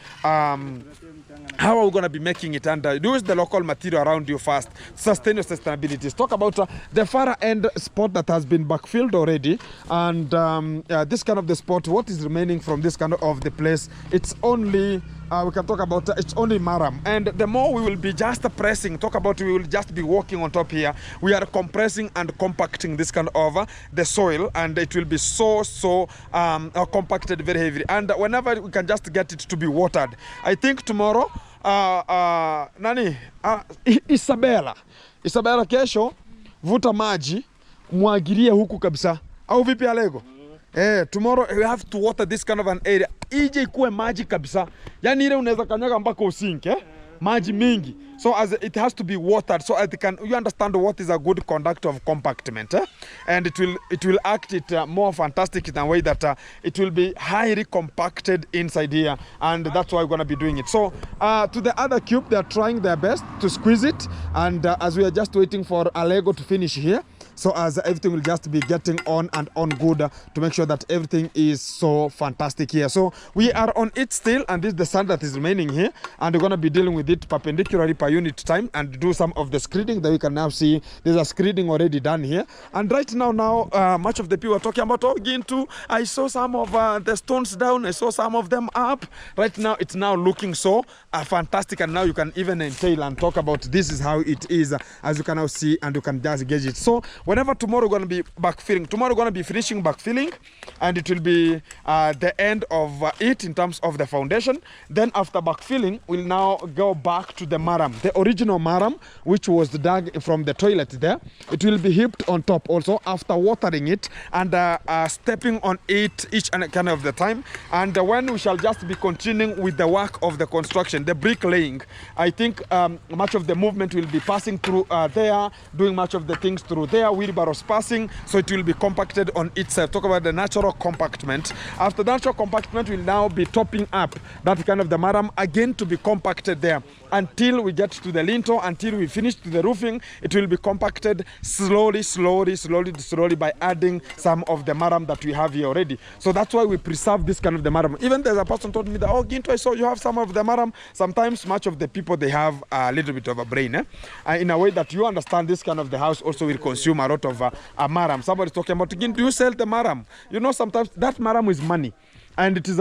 Speaker 1: how are we going to be making it, and use the local material around you first, sustain your sustainability. Talk about the far end spot that has been backfilled already, and this kind of the spot, what is remaining from this kind of the place, it's only we can talk about it's only maram, and the more we will be just pressing, talk about we will just be walking on top here, we are compressing and compacting this kind of the soil, and it will be so compacted very heavily, and whenever we can just get it to be watered. I think tomorrow Isabella kesho vuta maji mwagirie huku kabisa, au vipi Alego? Tomorrow we have to water this kind of an area, ije ikuwe maji kabisa, yani ile unaweza kanyaga mpaka usinke, maji mingi, so as it has to be watered, so as you understand what is a good conductor of compactment, and it will act more fantastic in a way that it will be highly compacted inside here, and that's why we're going to be doing it. So to the other cube, they are trying their best to squeeze it, and as we are just waiting for Alego to finish here, so as everything will just be getting on and on good to make sure that everything is so fantastic here. So we are on it still, and this is the sand that is remaining here, and we're going to be dealing with it perpendicularly per unit time and do some of the screeding that we can now see. There's a screeding already done here, and right now much of the people are talking about, oh, Gintu, I saw some of the stones down, I saw some of them up. Right now it's now looking so fantastic, and now you can even entail and talk about this is how it is, as you can now see, and you can just gauge it. So whenever tomorrow we're going to be backfilling, tomorrow we're going to be finishing backfilling, and it will be the end of it in terms of the foundation. Then after backfilling, we'll now go back to the maram, the original maram, which was dug from the toilet there. It will be heaped on top also after watering it and stepping on it each and kind of the time. And when we shall just be continuing with the work of the construction, the bricklaying, I think much of the movement will be passing through there, doing much of the things through there, wheelbarrows passing, so it will be compacted on itself. Talk about the natural compactment. After the natural compactment, we'll now be topping up that kind of the maram again to be compacted there until we get to the lintel, until we finish to the roofing. It will be compacted slowly by adding some of the maram that we have here already. So that's why we preserve this kind of the maram. Even there's a person told me that, oh, Ginto, I saw you have some of the maram. Sometimes much of the people, they have a little bit of a brain, in a way that you understand this kind of the house also will consume a lot of maram. Somebody's talking about, Ginto, do you sell the maram? You know, sometimes that maram is money. and it is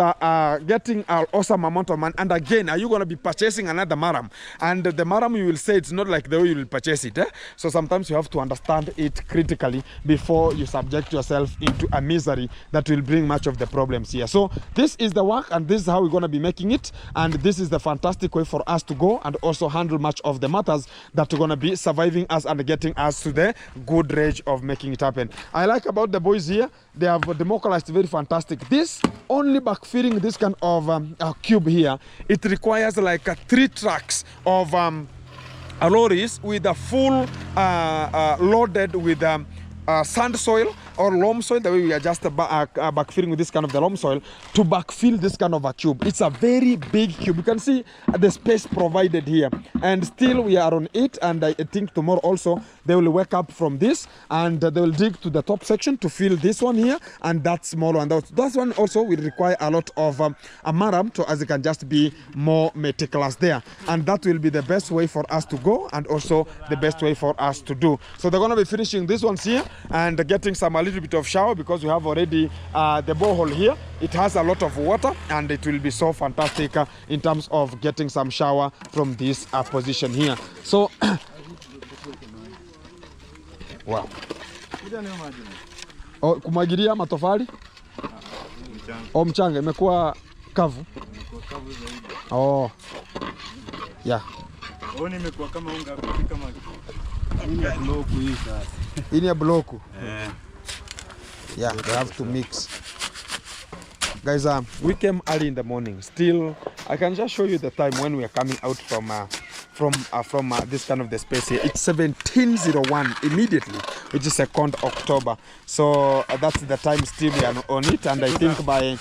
Speaker 1: getting an awesome amount of money. And again, are you going to be purchasing another maram? And the maram, you will say it's not like the way you will purchase it. So sometimes you have to understand it critically before you subject yourself into a misery that will bring much of the problems here. So this is the work, and this is how we're going to be making it, and this is the fantastic way for us to go and also handle much of the matters that are going to be surviving us and getting us to the good range of making it happen. I like about the boys here, they have democratized very fantastic. This only backfilling this kind of cube here, it requires like 3 trucks of lorries with a full loaded with sand soil or loam soil, the way we are just backfilling with this kind of the loam soil to backfill this kind of a cube. It's a very big cube. You can see the space provided here, and still we are on it. And I think tomorrow also they will wake up from this and they will dig to the top section to fill this one here and that smaller one. That one also will require a lot of a maram, so as it can just be more meticulous there, and that will be the best way for us to go and also the best way for us to do. So they're going to be finishing these ones here and getting a little bit of shower, because we have already the borehole here. It has a lot of water, and it will be so fantastic in terms of getting some shower from this position here. So wow. Kumwagilia matofali mchanga imekuwa kavu. Oh. Yeah.
Speaker 4: Imekuwa kama unga kama
Speaker 1: ini ya bloku. Yeah, they have to mix. Guys, we came early in the morning. Still, I can just show you the time when we are coming out from this kind of the space here. It's 17:01 immediately, which is 2nd October. So that's the time still we are on it, and I think by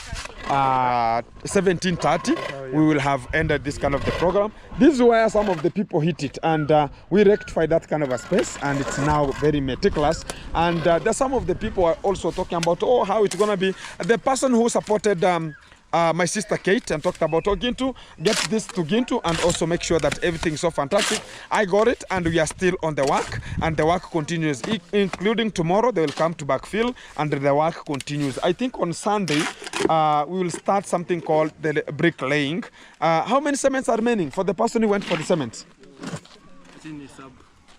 Speaker 1: 17:30 we will have ended this kind of the program. This is where some of the people hit it, and we rectified that kind of a space, and it's now very meticulous. And there's some of the people are also talking about how it's gonna be. The person who supported my sister Kate and talked about Gintu, get this to Gintu and also make sure that everything's so fantastic. I got it, and we are still on the work, and the work continues, including tomorrow they will come to backfill and the work continues. I think on Sunday we will start something called the bricklaying. How many cements are remaining for the person who went for the cement?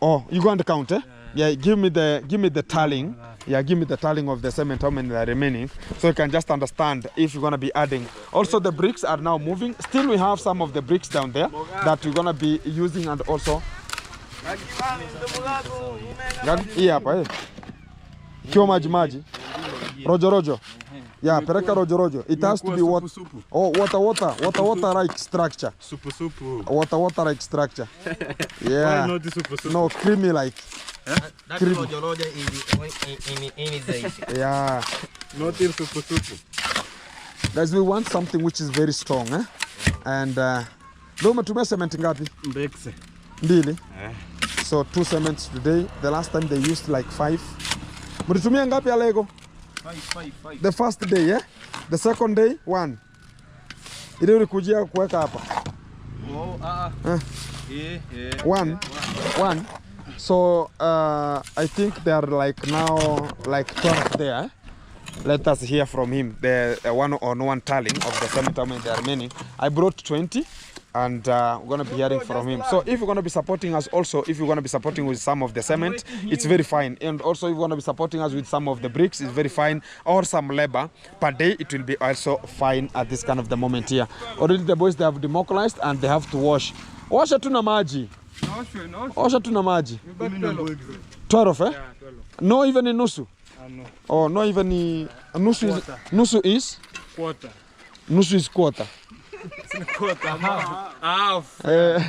Speaker 1: Oh, you go and count, eh? Yeah, give me the tallying. Yeah, give me the tallying of the cement, how many are remaining, so you can just understand if you're gonna be adding. Also, the bricks are now moving. Still, we have some of the bricks down there that we're gonna be using, and also. Kio maji. Rojo. Yeah, pereka rojo. It has to be water. Oh, water like structure. Water like structure. Yeah.
Speaker 4: Why not supu?
Speaker 1: No, creamy like.
Speaker 7: That's rojo in
Speaker 1: Yeah.
Speaker 4: Not supu.
Speaker 1: Guys, we want something which is very strong, eh? And leo umetumia cement ngapi?
Speaker 4: Mbekse.
Speaker 1: Mbili. So 2 cements today. The last time they used like 5. Mlitumia ngapi ya Lego? 5. The first day, yeah? The second day, 1. Ile ulikujia kuweka hapa. One. So I think they are like now like 12 there. Eh? Let us hear from him. The one-on-one tallying of the cement they are remaining. I brought 20. And we're going to be hearing from him. So if you're going to be supporting us also, if you're going to be supporting with some of the cement, it's very fine. And also if you're going to be supporting us with some of the bricks, it's very fine. Or some labor per day, it will be also fine at this kind of the moment here. Already the boys, they have democratized and they have to wash. Washa tu na maji. Washa tu na maji. 12, eh? No even in nusu?
Speaker 4: No.
Speaker 1: Oh, no even in nusu is?
Speaker 4: Quarter.
Speaker 1: Nusu is quarter.
Speaker 4: Half.
Speaker 1: Hey,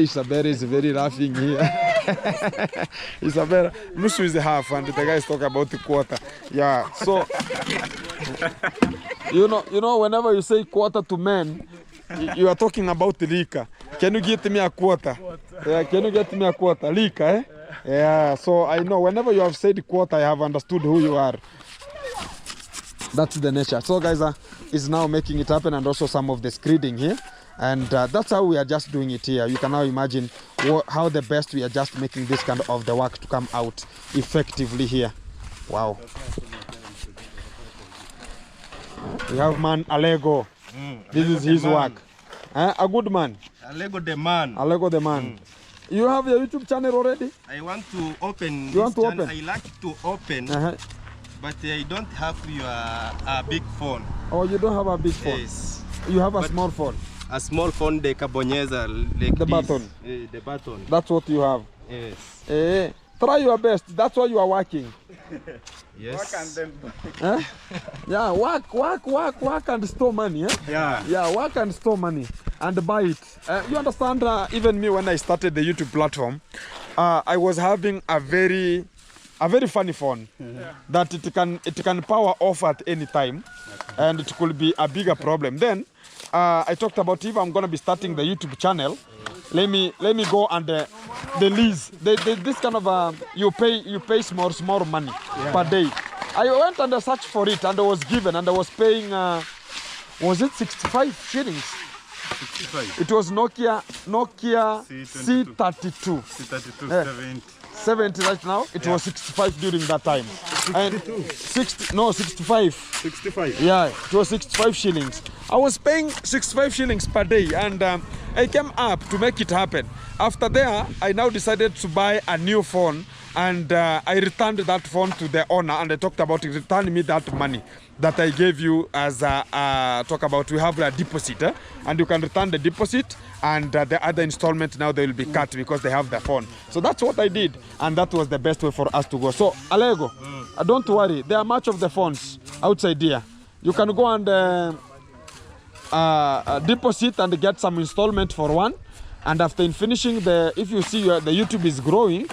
Speaker 1: Isabella is very laughing here. Isabella, nusu is a half, and the guys talk about the quarter. Yeah, so you know, whenever you say quarter to men, you are talking about the lika. Can you get me a quarter? Yeah, can you get me a quarter? Lika, eh? Yeah, so I know whenever you have said quarter, I have understood who you are. That's the nature. So guys, is now making it happen, and also some of the screeding here, and that's how we are just doing it here. You can now imagine how the best we are just making this kind of the work to come out effectively here. Wow. We have man Alego. This is his work. A good man.
Speaker 7: Alego the man.
Speaker 1: Alego the man. You have your YouTube channel already?
Speaker 7: I want to open.
Speaker 1: You want to
Speaker 7: channel.
Speaker 1: open?
Speaker 7: I like to open, but I don't have your big phone.
Speaker 1: Oh, you don't have a big phone?
Speaker 7: Yes.
Speaker 1: You have a
Speaker 7: But
Speaker 1: small phone?
Speaker 7: A small phone, the kabonyeza, like
Speaker 1: The
Speaker 7: this.
Speaker 1: button.
Speaker 7: The button.
Speaker 1: That's what you have?
Speaker 7: Yes.
Speaker 1: Try your best. That's why you are working.
Speaker 7: Yes.
Speaker 1: Yeah, work and store money. Yeah, work and store money and buy it. You understand, even me when I started the YouTube platform, I was having a very funny phone that it can power off at any time, and it could be a bigger problem. Then I talked about if I'm gonna be starting the YouTube channel, let me go and the lease. This kind of you pay small money per day. I went and I searched for it and I was given and I was paying was it 65 shillings?
Speaker 4: 65.
Speaker 1: It was Nokia
Speaker 4: C32.
Speaker 1: C32.
Speaker 4: C32,
Speaker 1: 70 right now. It was 65 during that time.
Speaker 4: 62.
Speaker 1: And 65.
Speaker 4: 65.
Speaker 1: Yeah, it was 65 shillings. I was paying 65 shillings per day, and I came up to make it happen. After there, I now decided to buy a new phone, and I returned that phone to the owner, and I talked about it, return me that money that I gave you as talk about. We have a deposit, and you can return the deposit, and the other installment now they will be cut because they have the phone. So that's what I did, and that was the best way for us to go. So Alego, don't worry, there are much of the phones outside here. You can go and deposit and get some installment for one, and after finishing if you see the YouTube is growing,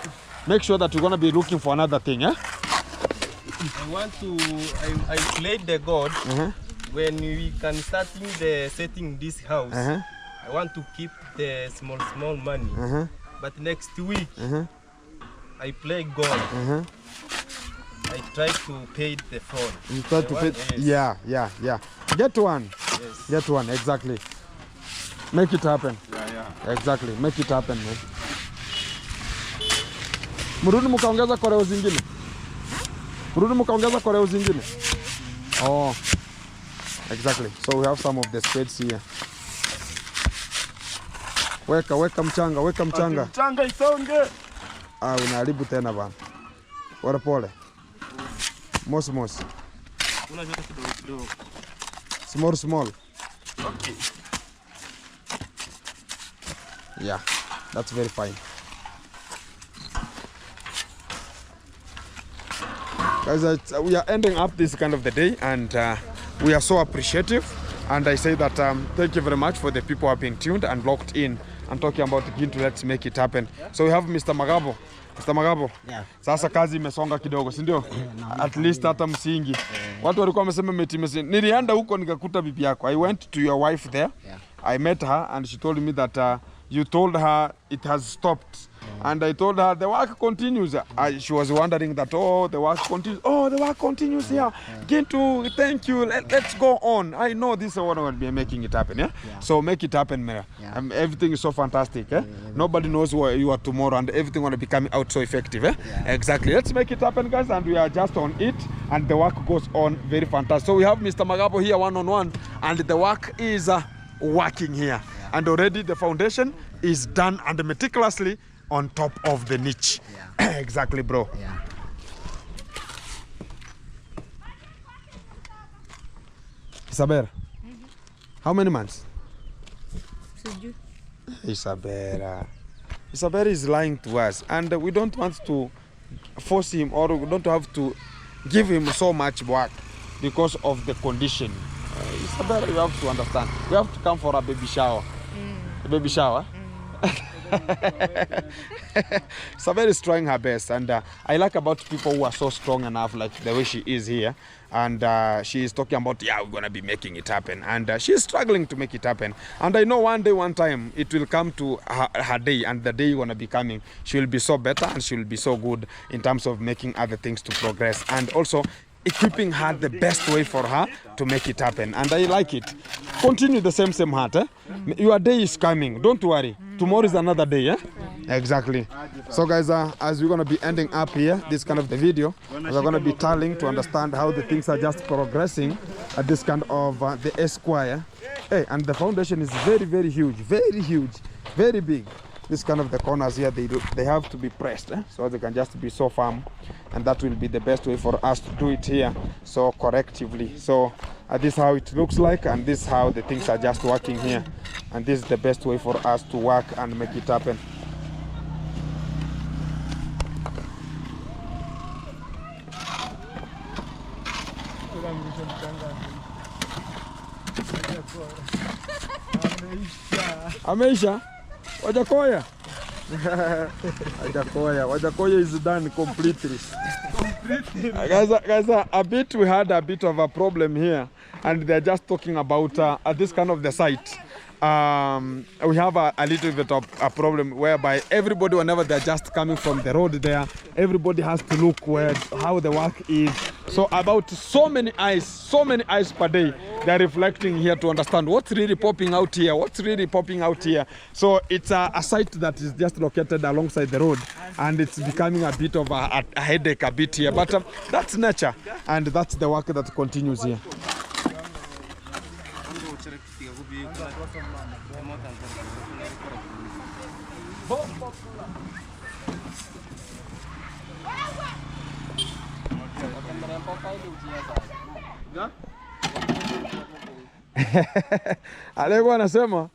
Speaker 1: make sure that you're gonna be looking for another thing.
Speaker 7: I want to. I played the God when we can setting this house. I want to keep the small money. But next week I play God. I try to pay the phone.
Speaker 1: You try to pay?
Speaker 7: Yes.
Speaker 1: Yeah. Get one.
Speaker 7: Yes.
Speaker 1: Get one, exactly. Make it happen.
Speaker 4: Yeah.
Speaker 1: Exactly, make it happen, man. Mrudi mkaongeza koreo zingine? Mrudi mkaongeza koreo zingine? Oh, exactly. So we have some of the spades here. Weka mchanga.
Speaker 4: Mchanga isonge.
Speaker 1: Unaharibu tena bana. Pole pole. Mosi.
Speaker 7: Unajua kidogo.
Speaker 1: Small.
Speaker 4: Okay.
Speaker 1: Yeah, that's very fine. Guys, we are ending up this kind of the day, and we are so appreciative. And I say that thank you very much for the people who have been tuned and locked in and talking about Gintu. Let's make it happen. So we have Mr. Magabo. Mr. Magabo.
Speaker 3: Yeah.
Speaker 1: Sasa kazi imesonga kidogo, si ndio? At least hata msingi. Watu walikuwa wamesema nilienda huko nikakuta bibi yako. I went to your wife there.
Speaker 3: Yeah.
Speaker 1: I met her and she told me that you told her it has stopped. And I told her the work continues. She was wondering that, the work continues. Oh, the work continues here. Gintu, thank you. Let's go on. I know this is what will be making it happen. Yeah? So make it happen, Mira.
Speaker 3: Yeah.
Speaker 1: Everything is so fantastic. Nobody knows where you are tomorrow, and everything will be coming out so effective. Exactly. Let's make it happen, guys. And we are just on it, and the work goes on very fantastic. So we have Mr. Magabo here one-on-one, and the work is working here. And already the foundation is done and meticulously on top of the niche. Exactly, bro.
Speaker 3: Yeah.
Speaker 1: Isabella, how many months? Isabella is lying to us, and we don't want to force him, or we don't have to give him so much work because of the condition. Isabella, you have to understand. We have to come for a baby shower. A baby shower? Isabella is trying her best, and I like about people who are so strong enough, like the way she is here, and she is talking about, we're gonna be making it happen, and she is struggling to make it happen, and I know one day, one time, it will come to her day, and the day gonna be coming, she will be so better, and she will be so good in terms of making other things to progress, and also equipping her the best way for her to make it happen, and I like it. Continue the same heart. Your day is coming, don't worry. Tomorrow is another day. Exactly. So guys, as we're gonna be ending up here, this kind of the video, we're gonna be telling to understand how the things are just progressing at this kind of the Esquire. Hey, and the foundation is very, very huge, very big. This kind of the corners here, they have to be pressed, so they can just be so firm, and that will be the best way for us to do it here, so correctively. So this is how it looks like, and this is how the things are just working here, and this is the best way for us to work and make it happen. Ameisha? Wajakoya? Wajakoya is done completely. Guys, a bit we had a bit of a problem here, and they're just talking about at this kind of the site. We have a little bit of a problem whereby everybody, whenever they're just coming from the road there, everybody has to look how the work is. So about so many eyes per day, they're reflecting here to understand what's really popping out here, So it's a site that is just located alongside the road, and it's becoming a bit of a headache a bit here, but that's nature, and that's the work that continues here. Alikuwa anasema